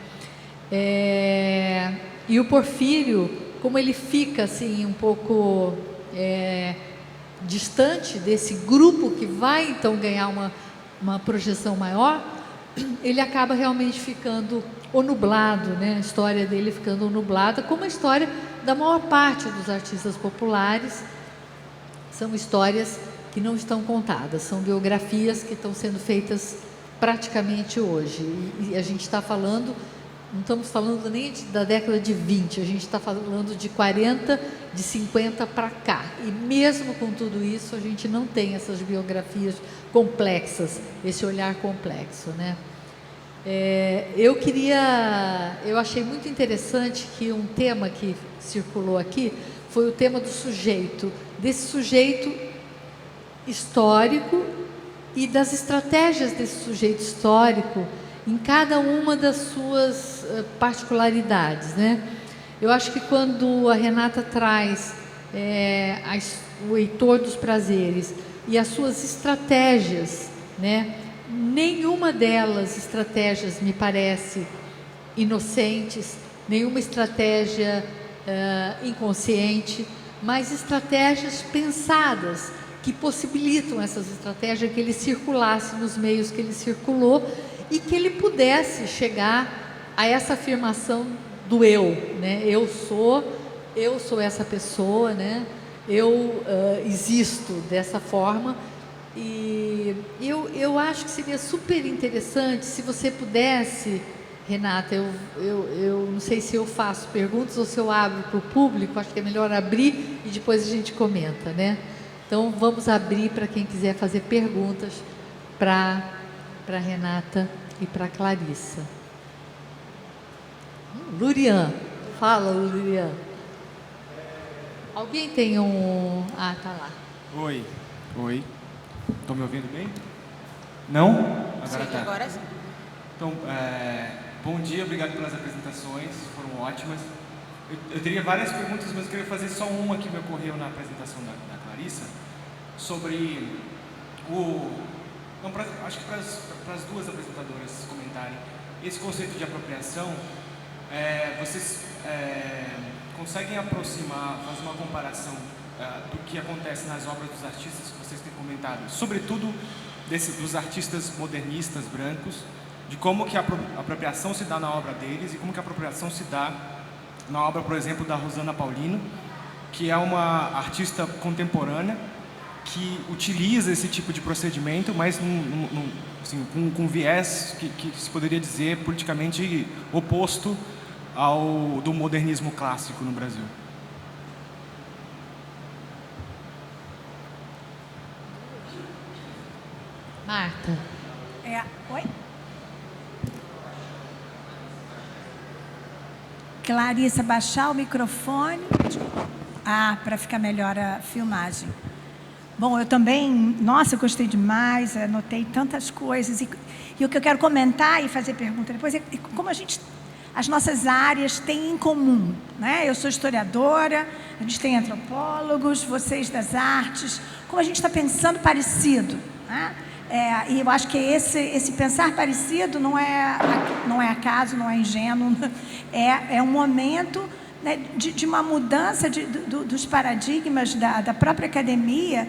E o Porfírio, como ele fica assim um pouco distante desse grupo que vai então ganhar uma projeção maior, ele acaba realmente ficando nublado, né? A história dele ficando nublada, como a história da maior parte dos artistas populares. São histórias que não estão contadas, são biografias que estão sendo feitas praticamente hoje. E a gente está falando, não estamos falando nem da década de 20, a gente está falando de 40, de 50 para cá. E mesmo com tudo isso, a gente não tem essas biografias complexas, esse olhar complexo, né? Eu achei muito interessante que um tema que circulou aqui foi o tema do sujeito, desse sujeito histórico e das estratégias desse sujeito histórico em cada uma das suas particularidades, né? Eu acho que quando a Renata traz o Heitor dos Prazeres e as suas estratégias, né? Nenhuma delas estratégias me parece inocentes, nenhuma estratégia inconsciente, mas estratégias pensadas que possibilitam essas estratégias, que ele circulasse nos meios que ele circulou e que ele pudesse chegar a essa afirmação do eu, né? Eu sou essa pessoa, né? Eu existo dessa forma. E eu acho que seria super interessante se você pudesse, Renata, eu não sei se eu faço perguntas ou se eu abro para o público, acho que é melhor abrir e depois a gente comenta, né? Então vamos abrir para quem quiser fazer perguntas para Renata e para Clarissa. Lurian, fala, Lurian. Alguém tem um... Ah, tá lá. Oi. Estão me ouvindo bem? Não? Agora tá. Agora sim. Então, bom dia, obrigado pelas apresentações, foram ótimas. Eu teria várias perguntas, mas eu queria fazer só uma que me ocorreu na apresentação da Clarissa, sobre acho que para as duas apresentadoras comentarem, esse conceito de apropriação, vocês conseguem aproximar, fazer uma comparação do que acontece nas obras dos artistas que vocês têm comentado, sobretudo dos artistas modernistas brancos, de como que a apropriação se dá na obra deles e como que a apropriação se dá na obra, por exemplo, da Rosana Paulino, que é uma artista contemporânea que utiliza esse tipo de procedimento, mas assim, com viés que se poderia dizer politicamente oposto ao do modernismo clássico no Brasil. Marta. Oi? Clarissa, baixar o microfone. Para ficar melhor a filmagem. Bom, eu também, nossa, eu gostei demais, anotei tantas coisas. E o que eu quero comentar e fazer pergunta depois é como as nossas áreas têm em comum, né? Eu sou historiadora, a gente tem antropólogos, vocês das artes, como a gente está pensando parecido, né? E eu acho que esse pensar parecido não é acaso, não é ingênuo, é um momento, né, de uma mudança dos paradigmas da própria academia,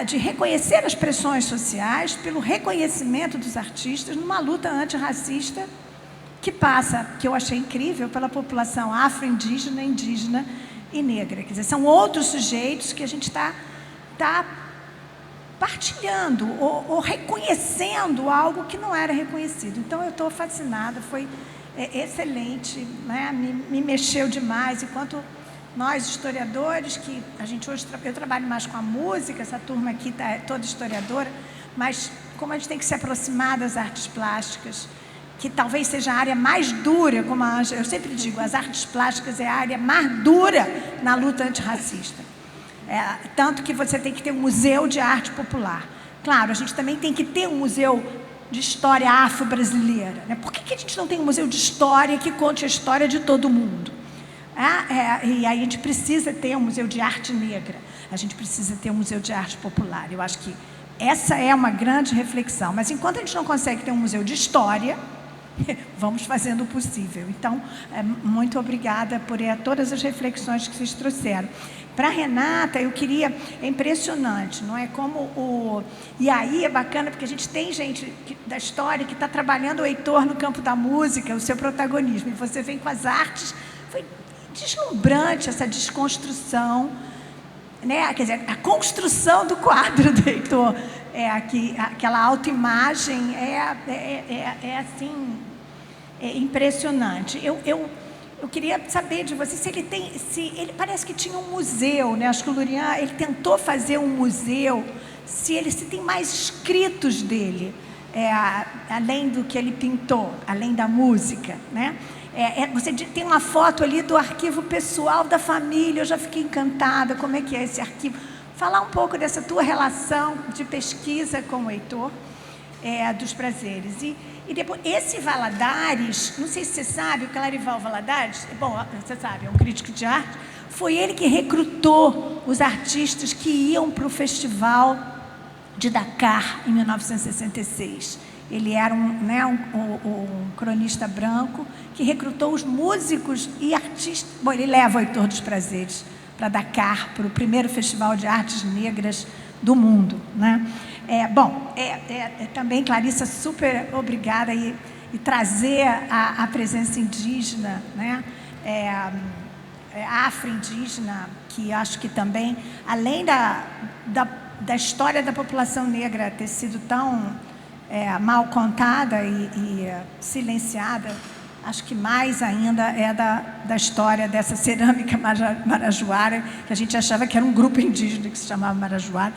de reconhecer as pressões sociais pelo reconhecimento dos artistas numa luta antirracista que passa, que eu achei incrível, pela população afro-indígena, indígena e negra. Quer dizer, são outros sujeitos que a gente está partilhando ou reconhecendo algo que não era reconhecido. Então, eu estou fascinada, foi excelente, né? Me mexeu demais, enquanto nós, historiadores, que a gente hoje, eu trabalho mais com a música, essa turma aqui está toda historiadora, mas como a gente tem que se aproximar das artes plásticas, que talvez seja a área mais dura, como a Ângela, eu sempre digo, as artes plásticas é a área mais dura na luta antirracista. Tanto que você tem que ter um museu de arte popular. Claro, a gente também tem que ter um museu de história afro-brasileira, né? Por que a gente não tem um museu de história que conte a história de todo mundo? E aí a gente precisa ter um museu de arte negra, a gente precisa ter um museu de arte popular. Eu acho que essa é uma grande reflexão. Mas enquanto a gente não consegue ter um museu de história, vamos fazendo o possível. Então, muito obrigada por todas as reflexões que vocês trouxeram. Para a Renata, eu queria... É impressionante, não é? E aí é bacana, porque a gente tem gente da história que está trabalhando o Heitor no campo da música, o seu protagonismo, e você vem com as artes. Foi deslumbrante essa desconstrução, né? Quer dizer, a construção do quadro do Heitor, aquela autoimagem assim, impressionante. Eu queria saber de você se ele parece que tinha um museu, né? Acho que o Lurian, ele tentou fazer um museu, se tem mais escritos dele, além do que ele pintou, além da música, né? Você tem uma foto ali do arquivo pessoal da família, eu já fiquei encantada, como é que é esse arquivo? Falar um pouco dessa tua relação de pesquisa com o Heitor, dos prazeres. E depois, esse Valadares, não sei se você sabe, o Clarival Valadares, bom, você sabe, é um crítico de arte, foi ele que recrutou os artistas que iam para o Festival de Dakar, em 1966. Ele era um cronista branco que recrutou os músicos e artistas. Bom, ele leva o Heitor dos Prazeres para Dakar, para o primeiro Festival de Artes Negras do mundo, né? Também, Clarissa, super obrigada e trazer a presença indígena, né? Afro-indígena, que acho que também, além da história da população negra ter sido tão mal contada e silenciada, acho que mais ainda da história dessa cerâmica marajoara, que a gente achava que era um grupo indígena que se chamava marajoara.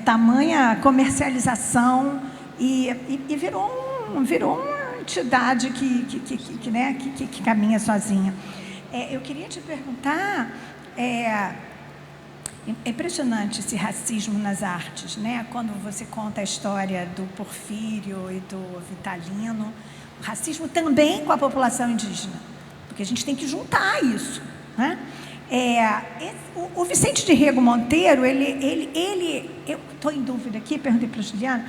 Tamanha comercialização e virou uma entidade que caminha sozinha. Eu queria te perguntar, é impressionante esse racismo nas artes, né? Quando você conta a história do Porfírio e do Vitalino, o racismo também com a população indígena, porque a gente tem que juntar isso, né? O Vicente de Rego Monteiro, eu estou em dúvida aqui, perguntei para o Juliano,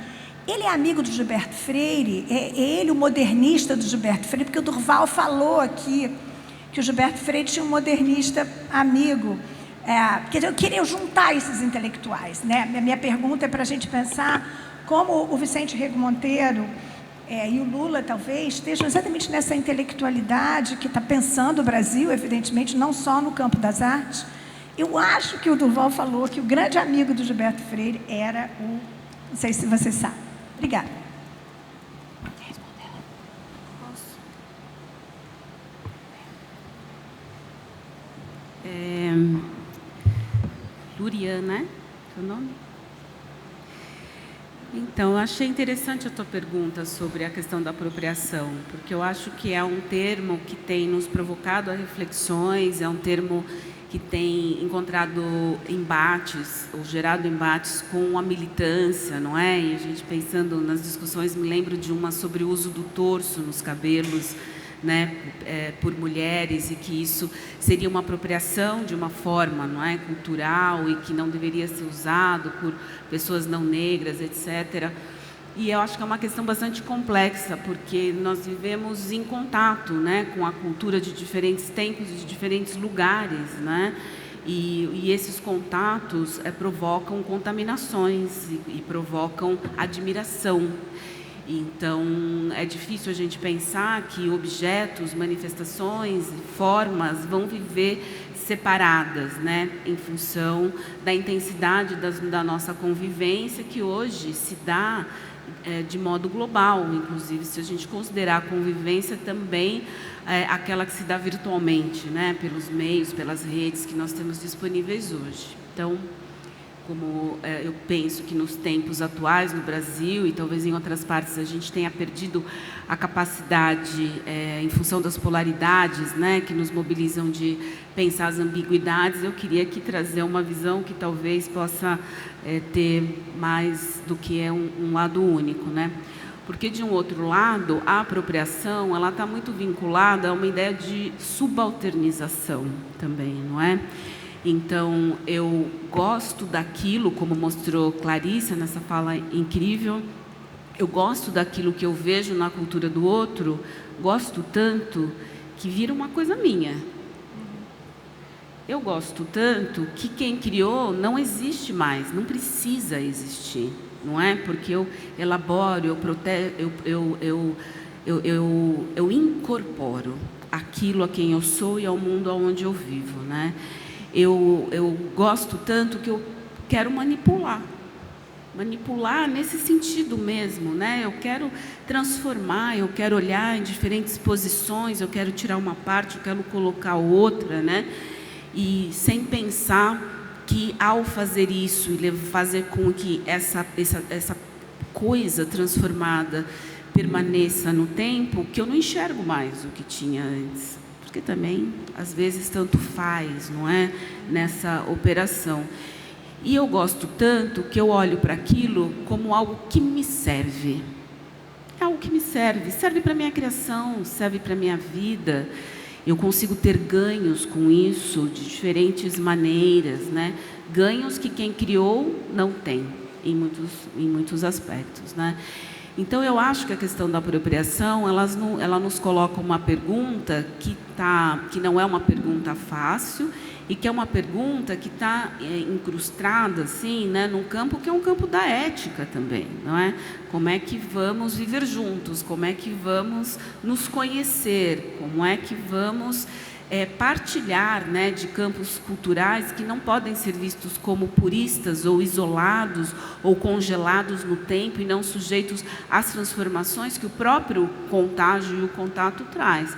ele é amigo do Gilberto Freire, é ele o modernista do Gilberto Freire, porque o Durval falou aqui que o Gilberto Freire tinha um modernista amigo. Quer dizer, eu queria juntar esses intelectuais, né? Minha pergunta é para a gente pensar como o Vicente Rego Monteiro e o Lula, talvez, estejam exatamente nessa intelectualidade que está pensando o Brasil, evidentemente, não só no campo das artes. Eu acho que o Durval falou que o grande amigo do Gilberto Freire era não sei se você sabe. Obrigada. Lurian, né? O nome? Então, eu achei interessante a tua pergunta sobre a questão da apropriação, porque eu acho que é um termo que tem nos provocado a reflexões, é um termo que tem encontrado embates, ou gerado embates com a militância, não é? E a gente pensando nas discussões, me lembro de uma sobre o uso do torso nos cabelos, né, por mulheres, e que isso seria uma apropriação de uma forma, não é, cultural, e que não deveria ser usado por pessoas não negras, etc. E eu acho que é uma questão bastante complexa, porque nós vivemos em contato, né, com a cultura de diferentes tempos e de diferentes lugares, né? E esses contatos provocam contaminações e provocam admiração. Então, é difícil a gente pensar que objetos, manifestações, formas vão viver separadas, né, em função da intensidade da nossa convivência, que hoje se dá de modo global, inclusive se a gente considerar a convivência também aquela que se dá virtualmente, né, pelos meios, pelas redes que nós temos disponíveis hoje. Então, como eu penso que nos tempos atuais no Brasil e talvez em outras partes a gente tenha perdido a capacidade, em função das polaridades, né, que nos mobilizam, de pensar as ambiguidades, eu queria aqui trazer uma visão que talvez possa ter mais do que um lado único, né? Porque, de um outro lado, a apropriação ela está muito vinculada a uma ideia de subalternização também, não é? Então, eu gosto daquilo, como mostrou Clarissa nessa fala incrível, eu gosto daquilo que eu vejo na cultura do outro, gosto tanto que vira uma coisa minha. Eu gosto tanto que quem criou não existe mais, não precisa existir, não é? Porque eu elaboro, eu protejo, eu incorporo aquilo a quem eu sou e ao mundo onde eu vivo, né? Eu gosto tanto que eu quero manipular nesse sentido mesmo, né? Eu quero transformar, eu quero olhar em diferentes posições, eu quero tirar uma parte, eu quero colocar outra, né? E sem pensar que ao fazer isso e fazer com que essa coisa transformada permaneça no tempo, que eu não enxergo mais o que tinha antes, porque também às vezes tanto faz, não é? Nessa operação. E eu gosto tanto que eu olho para aquilo como algo que me serve. É algo que me serve para a minha criação, serve para a minha vida. Eu consigo ter ganhos com isso de diferentes maneiras, né? Ganhos que quem criou não tem, em muitos aspectos, né? Então, eu acho que a questão da apropriação, ela nos coloca uma pergunta que não é uma pergunta fácil e que é uma pergunta que está incrustada, assim, né, num campo que é um campo da ética também, não é? Como é que vamos viver juntos? Como é que vamos nos conhecer? Como é que vamos partilhar, né, de campos culturais que não podem ser vistos como puristas ou isolados ou congelados no tempo e não sujeitos às transformações que o próprio contágio e o contato traz.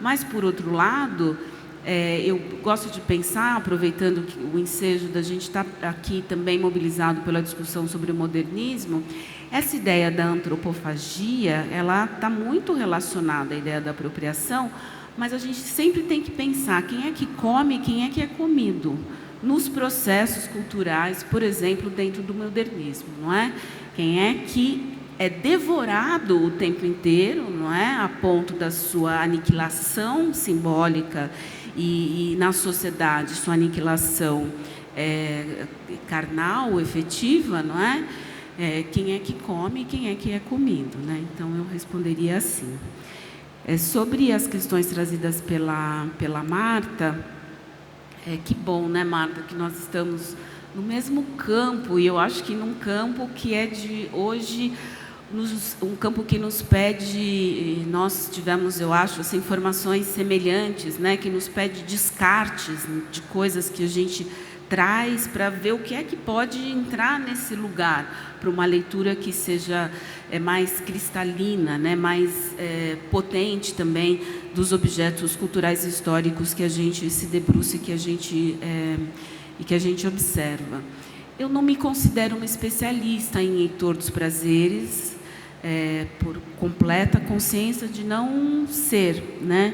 Mas, por outro lado, eu gosto de pensar, aproveitando o ensejo da gente estar aqui também mobilizado pela discussão sobre o modernismo, essa ideia da antropofagia, ela está muito relacionada à ideia da apropriação, mas a gente sempre tem que pensar quem é que come e quem é que é comido nos processos culturais, por exemplo, dentro do modernismo, não é? Quem é que é devorado o tempo inteiro, não é? A ponto da sua aniquilação simbólica e na sociedade sua aniquilação carnal, efetiva, não é? Quem é que come e quem é que é comido, né? Então eu responderia assim. Sobre as questões trazidas pela Marta, que bom, né, Marta, que nós estamos no mesmo campo, e eu acho que num campo que é de hoje, um campo que nos pede, nós tivemos, eu acho, assim, informações semelhantes, né, que nos pede descartes de coisas que a gente traz para ver o que é que pode entrar nesse lugar, para uma leitura que seja mais cristalina, né, mais potente também dos objetos culturais e históricos que a gente se debruça e que a gente observa. Eu não me considero uma especialista em Heitor dos Prazeres, por completa consciência de não ser, né?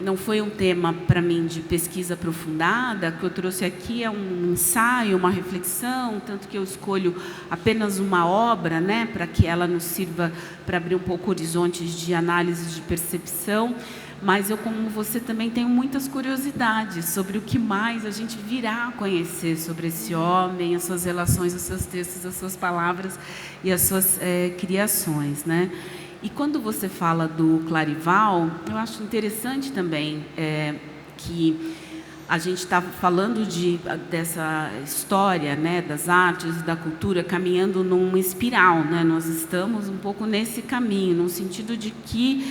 Não foi um tema para mim de pesquisa aprofundada, que eu trouxe aqui é um ensaio, uma reflexão, tanto que eu escolho apenas uma obra, né, para que ela nos sirva para abrir um pouco horizontes de análise, de percepção, mas eu, como você, também tenho muitas curiosidades sobre o que mais a gente virá a conhecer sobre esse homem, as suas relações, os seus textos, as suas palavras e as suas criações, né? E quando você fala do Clarival, eu acho interessante também que a gente está falando dessa história, né, das artes, da cultura, caminhando numa espiral, né? Nós estamos um pouco nesse caminho, no sentido de que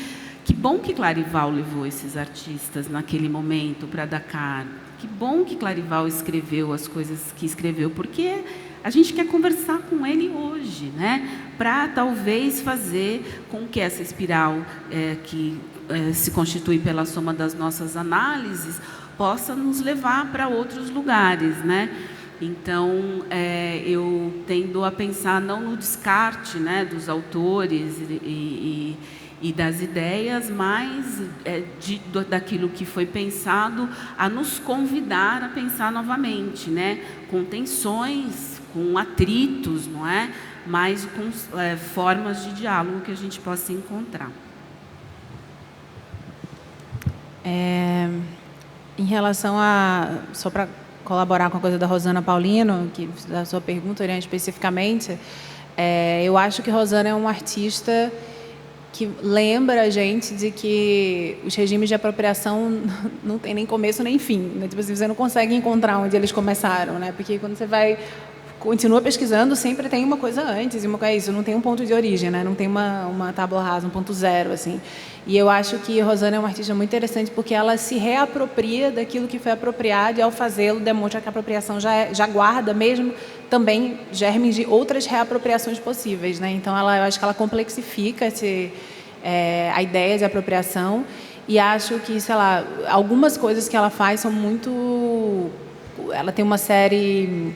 bom que Clarival levou esses artistas naquele momento para Dakar. Que bom que Clarival escreveu as coisas que escreveu, porque a gente quer conversar com ele hoje, né? Para talvez fazer com que essa espiral que se constitui pela soma das nossas análises possa nos levar para outros lugares, né? Então, eu tendo a pensar não no descarte, né, dos autores e das ideias, mas daquilo que foi pensado, a nos convidar a pensar novamente, né? Com tensões, com atritos, não é? Mas com formas de diálogo que a gente possa encontrar. Em relação a... Só para colaborar com a coisa da Rosana Paulino, da sua pergunta, né, especificamente, Eu acho que Rosana é um artista que lembra a gente de que os regimes de apropriação não tem nem começo nem fim, né? Tipo assim, você não consegue encontrar onde eles começaram, né? Porque quando você continua pesquisando, sempre tem uma coisa antes, e uma coisa isso, não tem um ponto de origem, né? Não tem uma tábua rasa, um ponto zero, assim. E eu acho que Rosana é uma artista muito interessante porque ela se reapropria daquilo que foi apropriado, e ao fazê-lo demonstra que a apropriação já guarda mesmo também germes de outras reapropriações possíveis, né? Então eu acho que ela complexifica a ideia de apropriação, e acho que, sei lá, algumas coisas que ela faz são muito... Ela tem uma série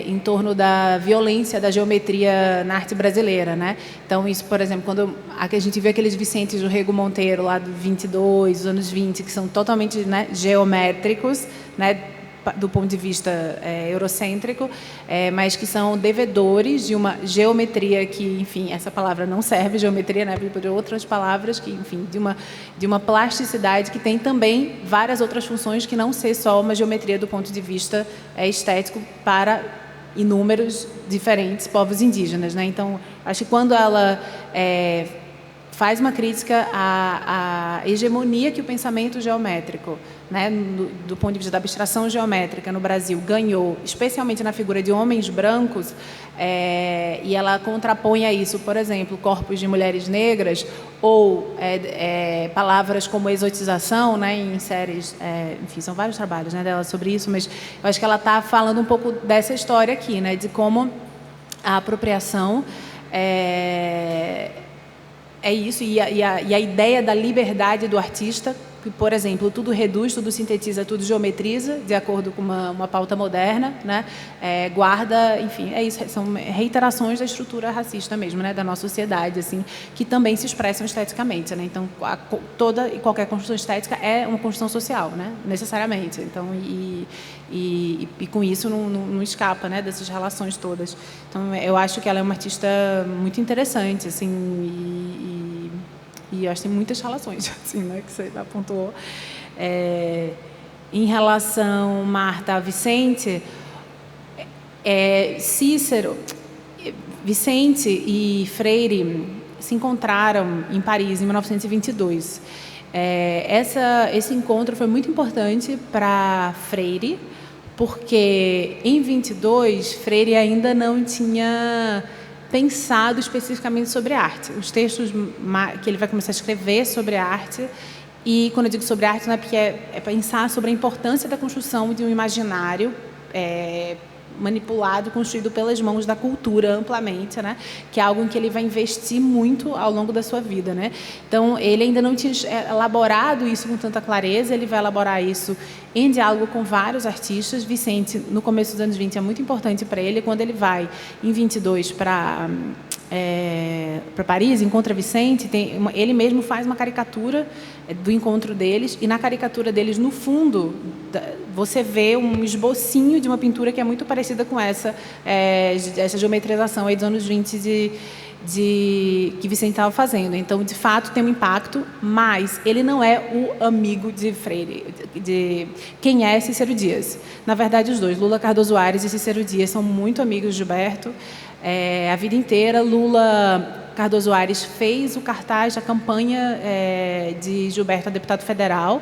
em torno da violência da geometria na arte brasileira, né? Então, isso, por exemplo, quando a gente vê aqueles Vicentes do Rego Monteiro, lá do 22, dos anos 20, que são totalmente, né, geométricos, né, do ponto de vista eurocêntrico, mas que são devedores de uma geometria que, enfim, essa palavra não serve, geometria, né, por outras palavras, que, enfim, de uma plasticidade que tem também várias outras funções que não ser só uma geometria do ponto de vista estético para inúmeros diferentes povos indígenas, né? Então, acho que quando ela faz uma crítica à hegemonia que o pensamento geométrico, né, do ponto de vista da abstração geométrica no Brasil, ganhou, especialmente na figura de homens brancos, e ela contrapõe a isso, por exemplo, corpos de mulheres negras, ou palavras como exotização, né, em séries, enfim, são vários trabalhos, né, dela sobre isso, mas eu acho que ela está falando um pouco dessa história aqui, né, de como a apropriação é isso, e a ideia da liberdade do artista, que, por exemplo, tudo reduz, tudo sintetiza, tudo geometriza, de acordo com uma pauta moderna, né? Guarda, enfim, isso, são reiterações da estrutura racista mesmo, né? Da nossa sociedade, assim, que também se expressam esteticamente, né? Então, toda e qualquer construção estética é uma construção social, né? Necessariamente. Então, e com isso não escapa, né, dessas relações todas. Então, eu acho que ela é uma artista muito interessante, assim, e eu acho que tem muitas relações, assim, né, que você apontou. Em relação, Marta, a Vicente, Vicente e Freire se encontraram em Paris em 1922. Esse encontro foi muito importante para Freire, porque em 22 Freire ainda não tinha pensado especificamente sobre arte. Os textos que ele vai começar a escrever sobre arte, e quando eu digo sobre arte, não é porque é pensar sobre a importância da construção de um imaginário manipulado, construído pelas mãos da cultura amplamente, né? Que é algo em que ele vai investir muito ao longo da sua vida, né? Então, ele ainda não tinha elaborado isso com tanta clareza, ele vai elaborar isso em diálogo com vários artistas. Vicente, no começo dos anos 20, é muito importante para ele. Quando ele vai, em 22, para Paris, encontra Vicente, ele mesmo faz uma caricatura do encontro deles, e na caricatura deles, no fundo, você vê um esbocinho de uma pintura que é muito parecida com essa geometrização aí dos anos 20 que Vicente estava fazendo. Então, de fato, tem um impacto, mas ele não é o amigo de Freire. Quem é Cícero Dias? Na verdade, os dois, Lula Cardoso Aires e Cícero Dias, são muito amigos de Gilberto. A vida inteira, Lula Cardoso Aires fez o cartaz da campanha de Gilberto a deputado federal.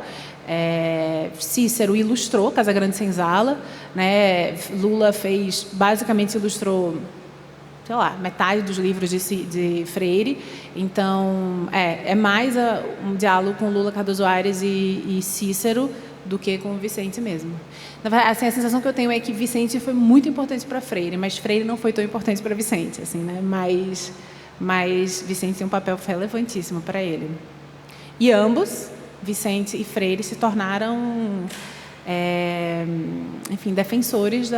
Cícero ilustrou Casa Grande Senzala, né? Lula basicamente ilustrou, sei lá, metade dos livros de Freire. Então, é mais um diálogo com Lula Cardoso Aires e Cícero do que com o Vicente mesmo. Na verdade, assim, a sensação que eu tenho é que Vicente foi muito importante para Freire, mas Freire não foi tão importante para Vicente, assim, né? Mas Vicente tem um papel relevantíssimo para ele. E ambos, Vicente e Freire, se tornaram, enfim, defensores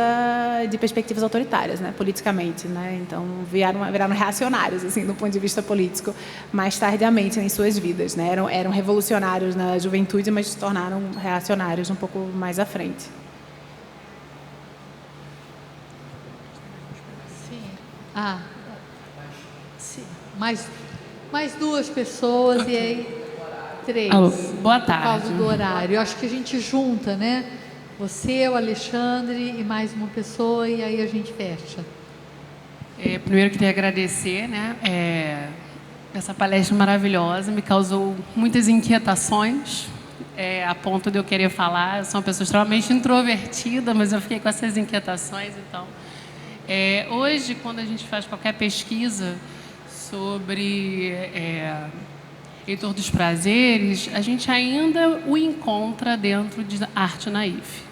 de perspectivas autoritárias, né, politicamente, né? Então viraram reacionários, assim, do ponto de vista político, mais tardiamente em suas vidas, né? Eram revolucionários na juventude, mas se tornaram reacionários um pouco mais à frente. Sim. Sim. Mais duas pessoas e aí 3. Alô, boa tarde. Por causa do horário. Eu acho que a gente junta, né? Você, o Alexandre e mais uma pessoa, e aí a gente fecha. Primeiro, eu queria agradecer, né, essa palestra maravilhosa, me causou muitas inquietações, a ponto de eu querer falar. Eu sou uma pessoa extremamente introvertida, mas eu fiquei com essas inquietações. Então, hoje, quando a gente faz qualquer pesquisa sobre Heitor dos Prazeres, a gente ainda o encontra dentro de arte naif.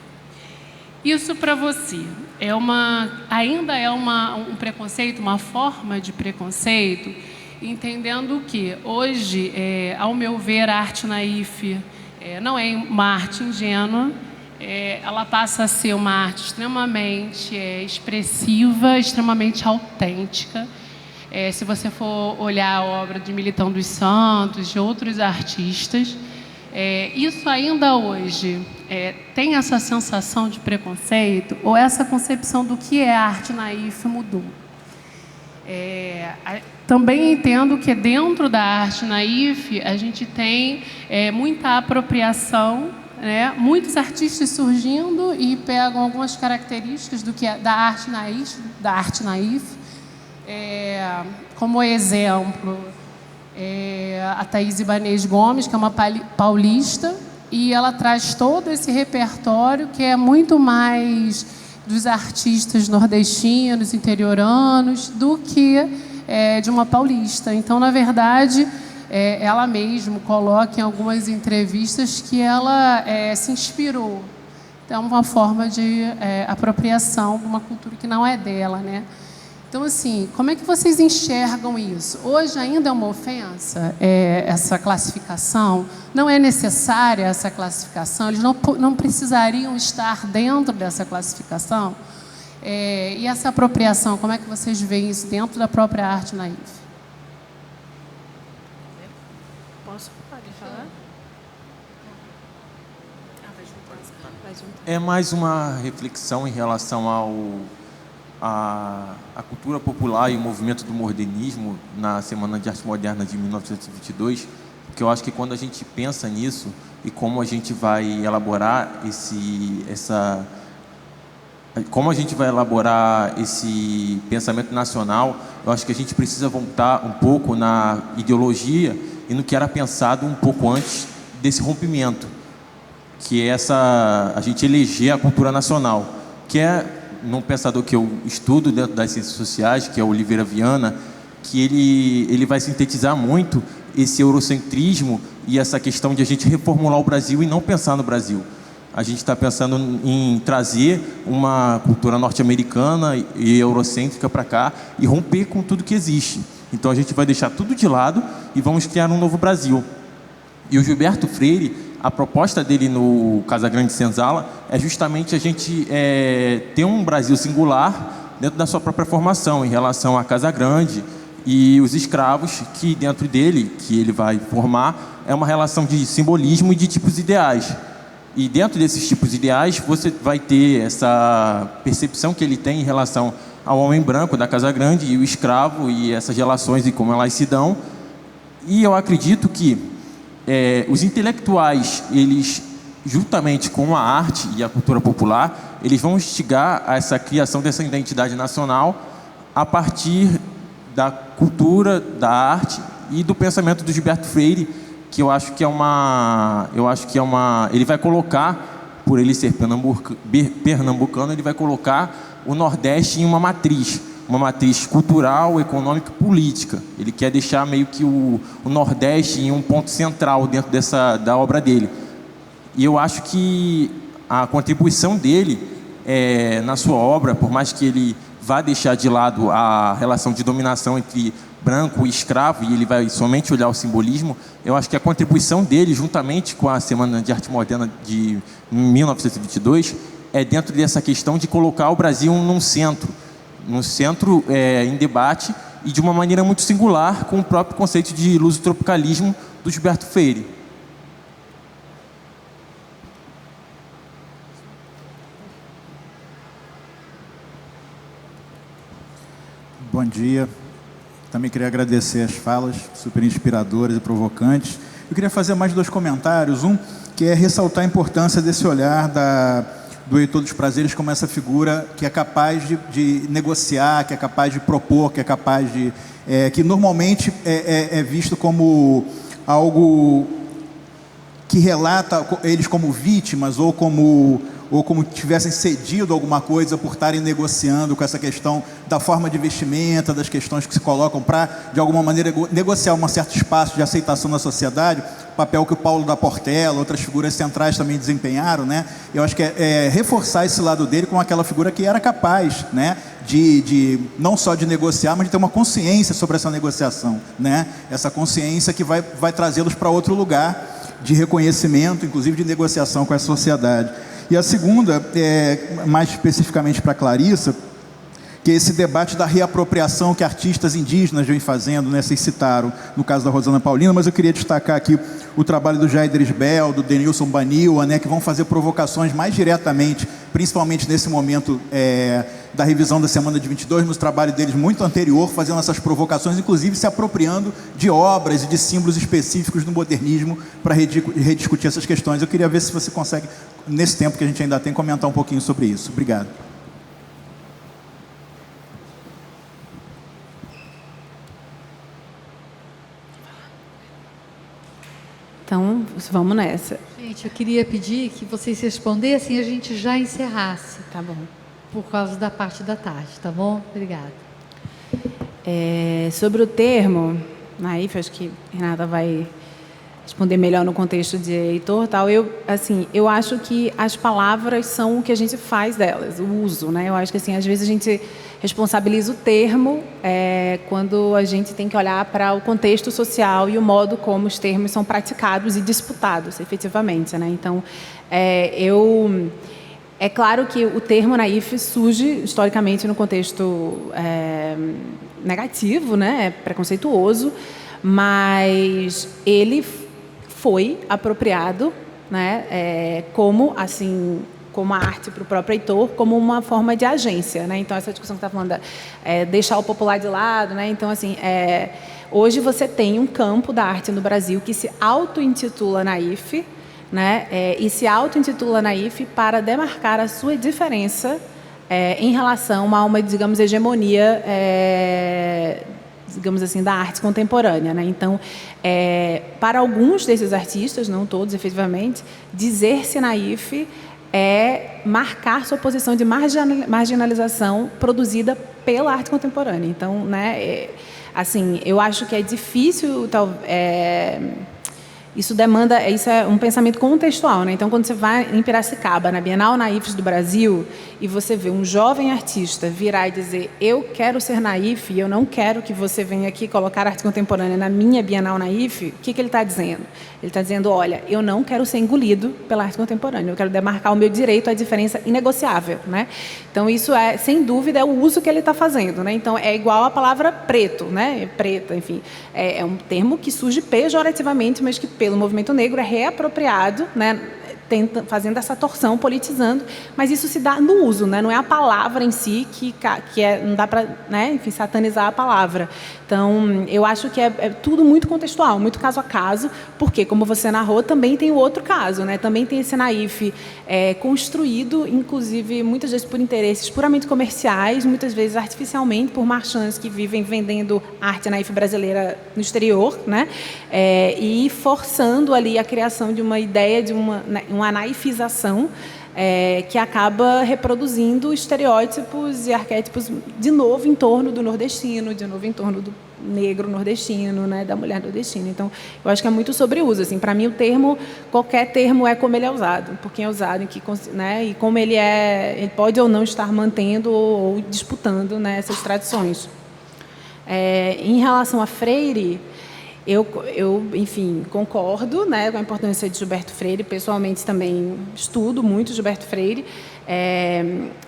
Isso para você ainda é um preconceito, uma forma de preconceito, entendendo que hoje, ao meu ver, a arte naif não é uma arte ingênua, ela passa a ser uma arte extremamente expressiva, extremamente autêntica. Se você for olhar a obra de Militão dos Santos, de outros artistas, isso ainda hoje tem essa sensação de preconceito, ou essa concepção do que é arte naif mudou? Também entendo que dentro da arte naif a gente tem muita apropriação, né? Muitos artistas surgindo e pegam algumas características do que é da arte naif, como exemplo, a Thaís Ibanez Gomes, que é uma paulista, e ela traz todo esse repertório que é muito mais dos artistas nordestinos, interioranos, do que de uma paulista. Então, na verdade, ela mesma coloca em algumas entrevistas que ela se inspirou. Então, uma forma de apropriação de uma cultura que não é dela, né? Então, assim, como é que vocês enxergam isso? Hoje ainda é uma ofensa essa classificação? Não é necessária essa classificação? Eles não precisariam estar dentro dessa classificação? E essa apropriação, como é que vocês veem isso dentro da própria arte naif? Posso? Pode falar? É mais uma reflexão em relação a cultura popular e o movimento do modernismo na Semana de Arte Moderna de 1922, porque eu acho que quando a gente pensa nisso e como a gente vai elaborar esse pensamento nacional, eu acho que a gente precisa voltar um pouco na ideologia e no que era pensado um pouco antes desse rompimento, que é a gente eleger a cultura nacional, que é num pensador que eu estudo dentro das ciências sociais, que é o Oliveira Viana, que ele vai sintetizar muito esse eurocentrismo e essa questão de a gente reformular o Brasil e não pensar no Brasil. A gente está pensando em trazer uma cultura norte-americana e eurocêntrica para cá e romper com tudo que existe. Então a gente vai deixar tudo de lado e vamos criar um novo Brasil. E o Gilberto Freire, a proposta dele no Casagrande Senzala é justamente a gente ter um Brasil singular dentro da sua própria formação em relação à Casagrande e os escravos, que dentro dele, que ele vai formar, é uma relação de simbolismo e de tipos ideais. E dentro desses tipos ideais você vai ter essa percepção que ele tem em relação ao homem branco da Casagrande e o escravo e essas relações e como elas se dão. E eu acredito que os intelectuais, eles, juntamente com a arte e a cultura popular, eles vão instigar a essa criação dessa identidade nacional a partir da cultura, da arte e do pensamento do Gilberto Freire, que eu acho que ele vai colocar, por ele ser pernambucano, ele vai colocar o Nordeste em uma matriz cultural, econômica e política. Ele quer deixar meio que o Nordeste em um ponto central dentro da obra dele. E eu acho que a contribuição dele na sua obra, por mais que ele vá deixar de lado a relação de dominação entre branco e escravo, e ele vai somente olhar o simbolismo, eu acho que a contribuição dele, juntamente com a Semana de Arte Moderna de 1922, é dentro dessa questão de colocar o Brasil num centro em debate e de uma maneira muito singular com o próprio conceito de lusotropicalismo do Gilberto Freire. Bom dia. Também queria agradecer as falas super inspiradoras e provocantes. Eu queria fazer mais 2 comentários. Um, que é ressaltar a importância desse olhar da do Heitor dos Prazeres como essa figura que é capaz de negociar, que é capaz de propor, que é capaz de... que normalmente é visto como algo que relata eles como vítimas ou como tivessem cedido alguma coisa por estarem negociando com essa questão da forma de vestimenta, das questões que se colocam para, de alguma maneira, negociar um certo espaço de aceitação na sociedade, papel que o Paulo da Portela, outras figuras centrais também desempenharam, né? Eu acho que é reforçar esse lado dele com aquela figura que era capaz, né, de não só de negociar, mas de ter uma consciência sobre essa negociação, né? Essa consciência que vai trazê-los para outro lugar de reconhecimento, inclusive de negociação com a sociedade. E a segunda, mais especificamente para a Clarissa, que é esse debate da reapropriação que artistas indígenas vêm fazendo, né? Vocês citaram, no caso da Rosana Paulina, mas eu queria destacar aqui o trabalho do Jair Drisbel, do Denilson Baniwa, né? Que vão fazer provocações mais diretamente, principalmente nesse momento da revisão da semana de 22, no trabalho deles muito anterior, fazendo essas provocações, inclusive se apropriando de obras e de símbolos específicos do modernismo para rediscutir essas questões. Eu queria ver se você consegue, nesse tempo que a gente ainda tem, comentar um pouquinho sobre isso. Obrigado. Então, vamos nessa. Gente, eu queria pedir que vocês respondessem e a gente já encerrasse. Tá bom. Por causa da parte da tarde, tá bom? Obrigada. Sobre o termo, Naif, acho que a Renata vai responder melhor no contexto de Heitor, tal. Eu acho que as palavras são o que a gente faz delas, o uso, né? Eu acho que assim, às vezes a gente responsabiliza o termo quando a gente tem que olhar para o contexto social e o modo como os termos são praticados e disputados, efetivamente, né? Então, é claro que o termo naif surge historicamente no contexto negativo, né? Preconceituoso, mas ele foi apropriado, né? Como a arte para o próprio Heitor, como uma forma de agência, né? Então essa discussão que está falando deixar o popular de lado, né? Então assim, hoje você tem um campo da arte no Brasil que se auto-intitula naif, né? E se auto-intitula naif para demarcar a sua diferença em relação a uma, digamos, hegemonia, digamos assim, da arte contemporânea, né? Então, para alguns desses artistas, não todos, efetivamente, dizer-se naif é marcar sua posição de marginalização produzida pela arte contemporânea. Então, né, assim, eu acho que é difícil, isso é um pensamento contextual, né? Então, quando você vai em Piracicaba, na Bienal Naifes do Brasil, e você vê um jovem artista virar e dizer: eu quero ser naif e eu não quero que você venha aqui colocar arte contemporânea na minha Bienal Naif, o que ele está dizendo? Ele está dizendo: olha, eu não quero ser engolido pela arte contemporânea, eu quero demarcar o meu direito à diferença inegociável, né? Então, isso sem dúvida, é o uso que ele está fazendo, né? Então, é igual a palavra preto, né? Preta, enfim. É um termo que surge pejorativamente, mas que pelo movimento negro é reapropriado, né? Fazendo essa torção, politizando, mas isso se dá no uso, né? Não é a palavra em si que não dá para, né, enfim, satanizar a palavra. Então, eu acho que é tudo muito contextual, muito caso a caso, porque, como você narrou, também tem o outro caso, né? Também tem esse naif construído, inclusive, muitas vezes por interesses puramente comerciais, muitas vezes artificialmente por marchands que vivem vendendo arte naif brasileira no exterior, né? E forçando ali a criação de uma ideia de uma naifização que acaba reproduzindo estereótipos e arquétipos de novo em torno do nordestino, de novo em torno do negro nordestino, né, da mulher nordestina. Então, eu acho que é muito sobre uso. Assim, para mim, qualquer termo é como ele é usado, por quem é usado, né, e como ele pode ou não estar mantendo ou disputando, né, essas tradições. Em relação a Freire, eu, enfim, concordo, né, com a importância de Gilberto Freire. Pessoalmente, também estudo muito Gilberto Freire.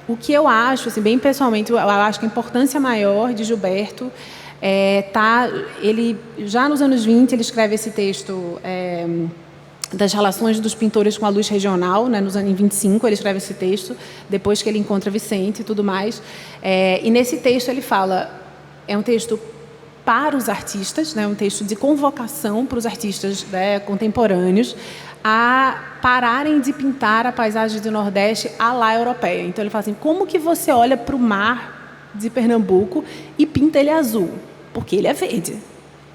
O que eu acho, assim, bem pessoalmente, eu acho que a importância maior de Gilberto ele, já nos anos 20, ele escreve esse texto das relações dos pintores com a luz regional, né, nos anos 25, ele escreve esse texto, depois que ele encontra Vicente e tudo mais. E nesse texto ele fala, é um texto para os artistas, né, um texto de convocação para os artistas, né, contemporâneos, a pararem de pintar a paisagem do Nordeste à la europeia. Então, ele fala assim, como que você olha para o mar de Pernambuco e pinta ele azul? Porque ele é verde.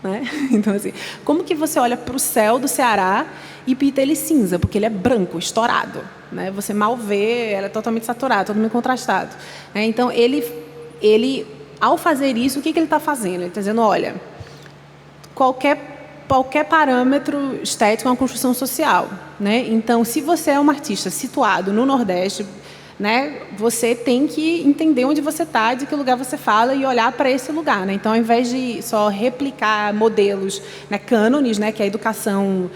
Né? Então, assim, como que você olha para o céu do Ceará e pinta ele cinza? Porque ele é branco, estourado. Né? Você mal vê, ele é totalmente saturado, totalmente contrastado. Né? Então, ele, ao fazer isso, o que ele está fazendo? Ele está dizendo, olha, qualquer parâmetro estético é uma construção social. Né? Então, se você é um artista situado no Nordeste, né, você tem que entender onde você está, de que lugar você fala e olhar para esse lugar. Né? Então, ao invés de só replicar modelos, né, cânones, né, que a educação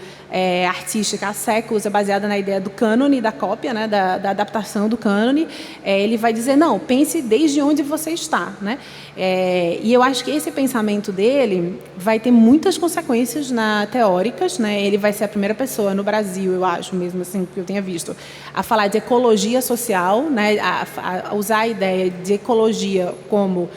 artística há séculos é baseada na ideia do cânone, da cópia, né, da adaptação do cânone, ele vai dizer, não, pense desde onde você está. Né? E eu acho que esse pensamento dele vai ter muitas consequências teóricas. Né? Ele vai ser a primeira pessoa no Brasil, eu acho, mesmo assim, que eu tenha visto, a falar de ecologia social, né? a usar a ideia de ecologia como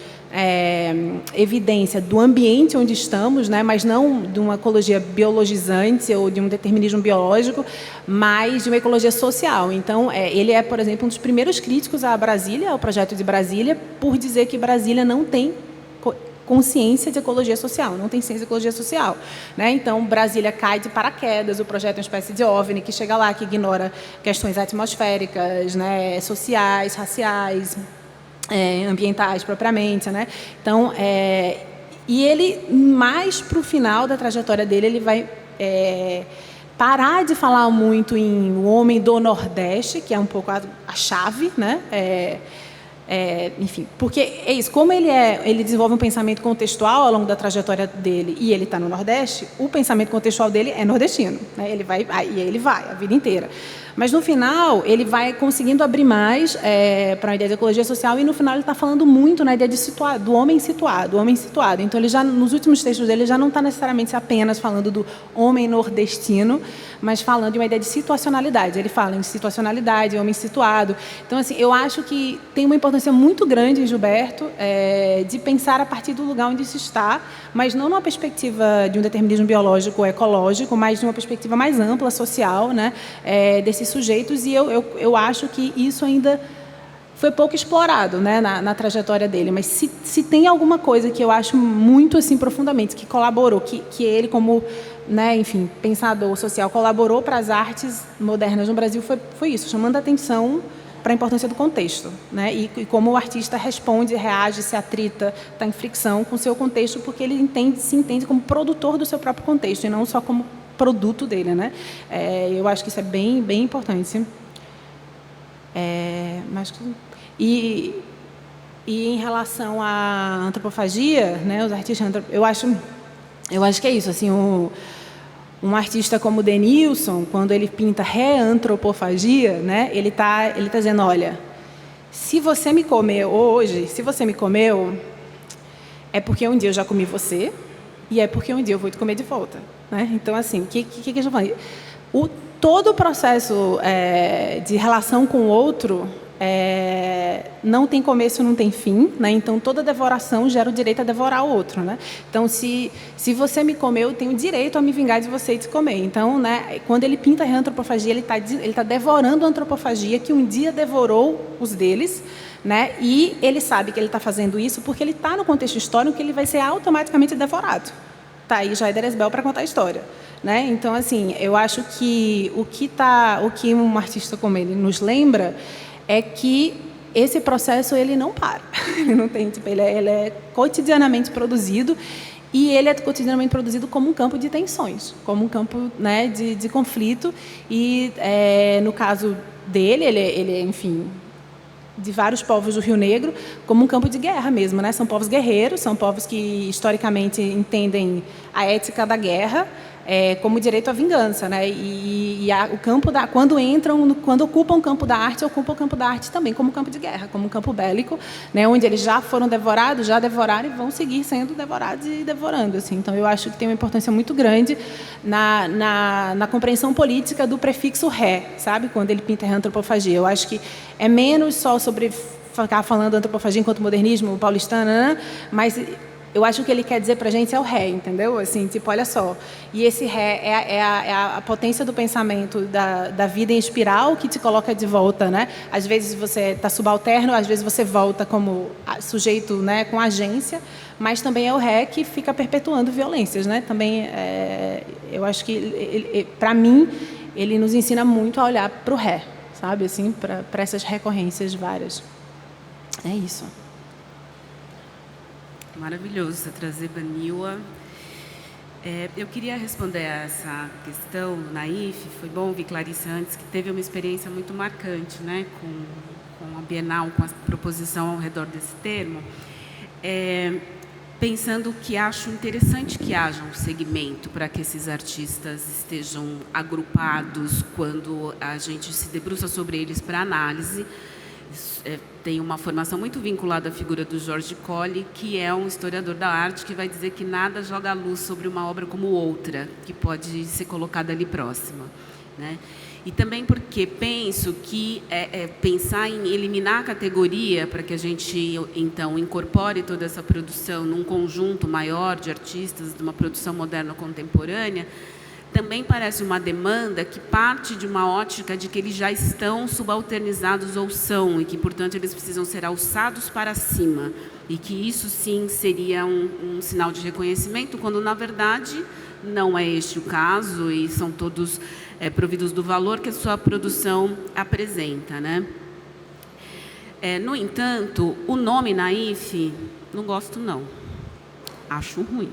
evidência do ambiente onde estamos, né, mas não de uma ecologia biologizante ou de um determinismo biológico, mas de uma ecologia social. Então, ele é, por exemplo, um dos primeiros críticos à Brasília, ao projeto de Brasília, por dizer que Brasília não tem consciência de ecologia social, não tem ciência de ecologia social. Né? Então, Brasília cai de paraquedas, o projeto é uma espécie de OVNI que chega lá, que ignora questões atmosféricas, né, sociais, raciais, ambientais propriamente, né? Então, e ele, mais para o final da trajetória dele, ele vai parar de falar muito em o homem do Nordeste, que é um pouco a chave, né? Enfim, porque é isso, como ele desenvolve um pensamento contextual ao longo da trajetória dele e ele está no Nordeste, o pensamento contextual dele é nordestino, né? Ele vai a vida inteira. Mas, no final, ele vai conseguindo abrir mais para a ideia de ecologia social e, no final, ele está falando muito na ideia do homem situado. Então, ele já, nos últimos textos dele, já não está necessariamente apenas falando do homem nordestino, mas falando de uma ideia de situacionalidade. Ele fala em situacionalidade, homem situado. Então, assim, eu acho que tem uma importância muito grande em Gilberto de pensar a partir do lugar onde se está, mas não numa perspectiva de um determinismo biológico ou ecológico, mas de uma perspectiva mais ampla, social, né, desses sujeitos, e eu acho que isso ainda foi pouco explorado, né, na trajetória dele, mas se tem alguma coisa que eu acho muito assim profundamente, que colaborou, que ele como, né, enfim, pensador social, colaborou para as artes modernas no Brasil, foi isso, chamando a atenção para a importância do contexto, né, e como o artista responde, reage, se atrita, está em fricção com o seu contexto, porque ele se entende como produtor do seu próprio contexto, e não só como produto dele, né? Eu acho que isso é bem, bem importante. E em relação à antropofagia, né, os artistas, eu acho que é isso, assim, um artista como o Denilson, quando ele pinta reantropofagia, né, ele tá dizendo, olha, se você me comeu hoje, é porque um dia eu já comi você e é porque um dia eu vou te comer de volta. Né? Então, assim, o que a gente fala? Todo o processo de relação com o outro não tem começo, não tem fim. Né? Então, toda devoração gera o direito a devorar o outro. Né? Então, se você me comeu, eu tenho o direito a me vingar de você e te comer. Então, né, quando ele pinta a reantropofagia, ele tá devorando a antropofagia que um dia devorou os deles. Né? E ele sabe que ele está fazendo isso porque ele está no contexto histórico que ele vai ser automaticamente devorado. Tá aí já é Deresbel para contar a história, né? Então, assim, eu acho que o que um artista como ele nos lembra é que esse processo ele não para, ele não tem, tipo, ele é cotidianamente produzido e ele é cotidianamente produzido como um campo de tensões, como um campo, né, de conflito e no caso dele, ele enfim, de vários povos do Rio Negro, como um campo de guerra mesmo, né? São povos guerreiros, são povos que historicamente entendem a ética da guerra como direito à vingança, né? O campo quando ocupam o campo da arte, ocupam o campo da arte também como campo de guerra, como um campo bélico, né? Onde eles já foram devorados, já devoraram e vão seguir sendo devorados e devorando, assim. Então, eu acho que tem uma importância muito grande na compreensão política do prefixo ré, sabe? Quando ele pinta a antropofagia. Eu acho que é menos só sobre ficar falando antropofagia enquanto modernismo paulistano, mas eu acho que o que ele quer dizer para a gente é o ré, entendeu? Assim, tipo, olha só. E esse ré é a potência do pensamento da vida em espiral que te coloca de volta, né? Às vezes você está subalterno, às vezes você volta como sujeito, né, com agência, mas também é o ré que fica perpetuando violências, né? Também, eu acho que, para mim, ele nos ensina muito a olhar para o ré, sabe? Assim, para essas recorrências várias. É isso. Maravilhoso você trazer Baniwa. Eu queria responder a essa questão do Naif. Foi bom ouvir Clarice antes, que teve uma experiência muito marcante, né, com a Bienal, com a proposição ao redor desse termo. Pensando que acho interessante que haja um segmento para que esses artistas estejam agrupados quando a gente se debruça sobre eles para análise. Tem uma formação muito vinculada à figura do George Colley, que é um historiador da arte que vai dizer que nada joga a luz sobre uma obra como outra, que pode ser colocada ali próxima, né? E também porque penso que pensar em eliminar a categoria para que a gente, então, incorpore toda essa produção num conjunto maior de artistas, de uma produção moderna contemporânea, também parece uma demanda que parte de uma ótica de que eles já estão subalternizados ou são, e que, portanto, eles precisam ser alçados para cima, e que isso, sim, seria um sinal de reconhecimento, quando, na verdade, não é este o caso, e são todos providos do valor que a sua produção apresenta, né? No entanto, o nome Naif, não gosto, não. Acho ruim.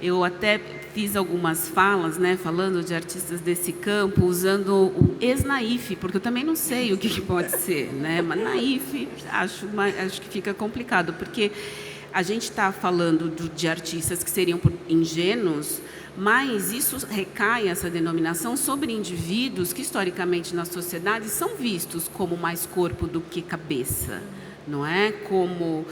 Eu até fiz algumas falas, né, falando de artistas desse campo, usando o ex-Naif, porque eu também não sei o que pode ser, né? Mas Naif, acho que fica complicado, porque a gente está falando de artistas que seriam ingênuos, mas isso recai, essa denominação, sobre indivíduos que, historicamente, na sociedade, são vistos como mais corpo do que cabeça, não é? Como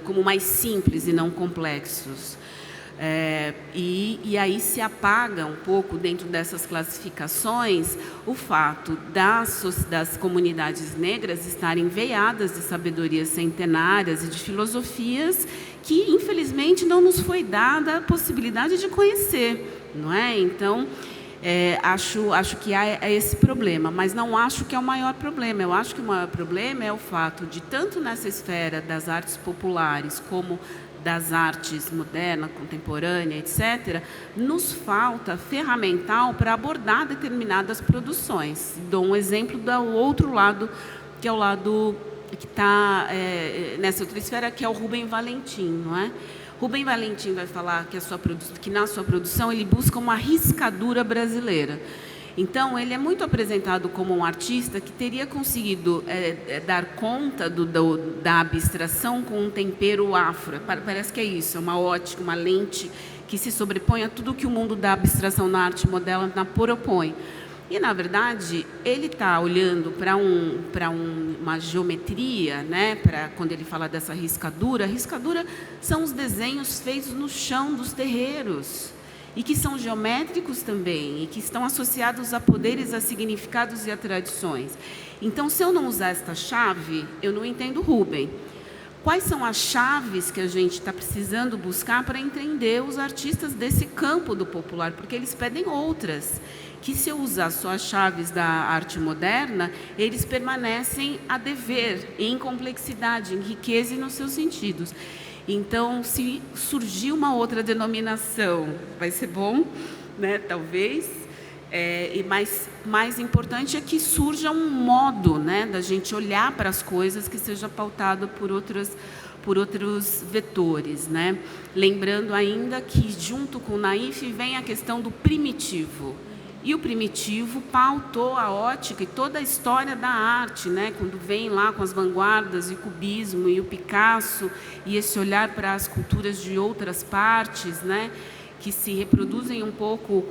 como mais simples e não complexos. E aí se apaga um pouco, dentro dessas classificações, o fato das comunidades negras estarem veiadas de sabedorias centenárias e de filosofias que, infelizmente, não nos foi dada a possibilidade de conhecer, não é? Então, acho que há esse problema, mas não acho que é o maior problema. Eu acho que o maior problema é o fato de, tanto nessa esfera das artes populares como das artes moderna, contemporânea, etc., nos falta ferramental para abordar determinadas produções. Dou um exemplo do outro lado, que é o lado que está nessa outra esfera, que é o Rubem Valentim, não é? Rubem Valentim vai falar que na sua produção ele busca uma riscadura brasileira. Então, ele é muito apresentado como um artista que teria conseguido dar conta da abstração com um tempero afro. Parece que é isso, é uma ótica, uma lente que se sobrepõe a tudo que o mundo da abstração na arte moderna propõe. E, na verdade, ele está olhando para uma geometria, né? Quando ele fala dessa riscadura, a riscadura são os desenhos feitos no chão dos terreiros, e que são geométricos também, e que estão associados a poderes, a significados e a tradições. Então, se eu não usar esta chave, eu não entendo Rubem. Quais são as chaves que a gente está precisando buscar para entender os artistas desse campo do popular? Porque eles pedem outras, que, se eu usar só as chaves da arte moderna, eles permanecem a dever, em complexidade, em riqueza e nos seus sentidos. Então, se surgir uma outra denominação, vai ser bom, né? Talvez. E mais importante é que surja um modo, né, da gente olhar para as coisas que seja pautado por outros vetores, né? Lembrando ainda que, junto com o Naif, vem a questão do primitivo. E o primitivo pautou a ótica e toda a história da arte, né? Quando vem lá com as vanguardas e o cubismo e o Picasso, e esse olhar para as culturas de outras partes, né? Que se reproduzem um pouco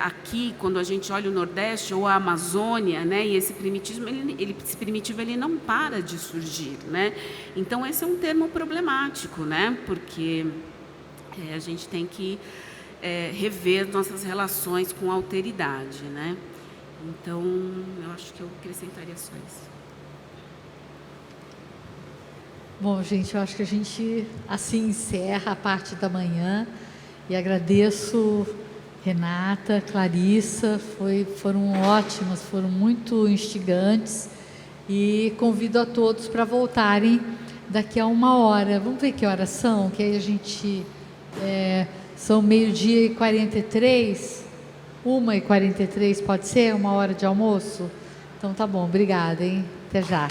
aqui, quando a gente olha o Nordeste ou a Amazônia, né? E esse primitivo, ele não para de surgir, né? Então, esse é um termo problemático, né? Porque a gente tem que rever nossas relações com a alteridade, né? Então, eu acho que eu acrescentaria só isso. Bom, gente, eu acho que a gente assim encerra a parte da manhã e agradeço Renata, Clarissa, foram ótimas, foram muito instigantes e convido a todos para voltarem daqui a 1h. Vamos ver que horas são, que aí a gente... são 12h43, 1h43, pode ser? 1 hora de almoço? Então tá bom, obrigada, hein? Até já.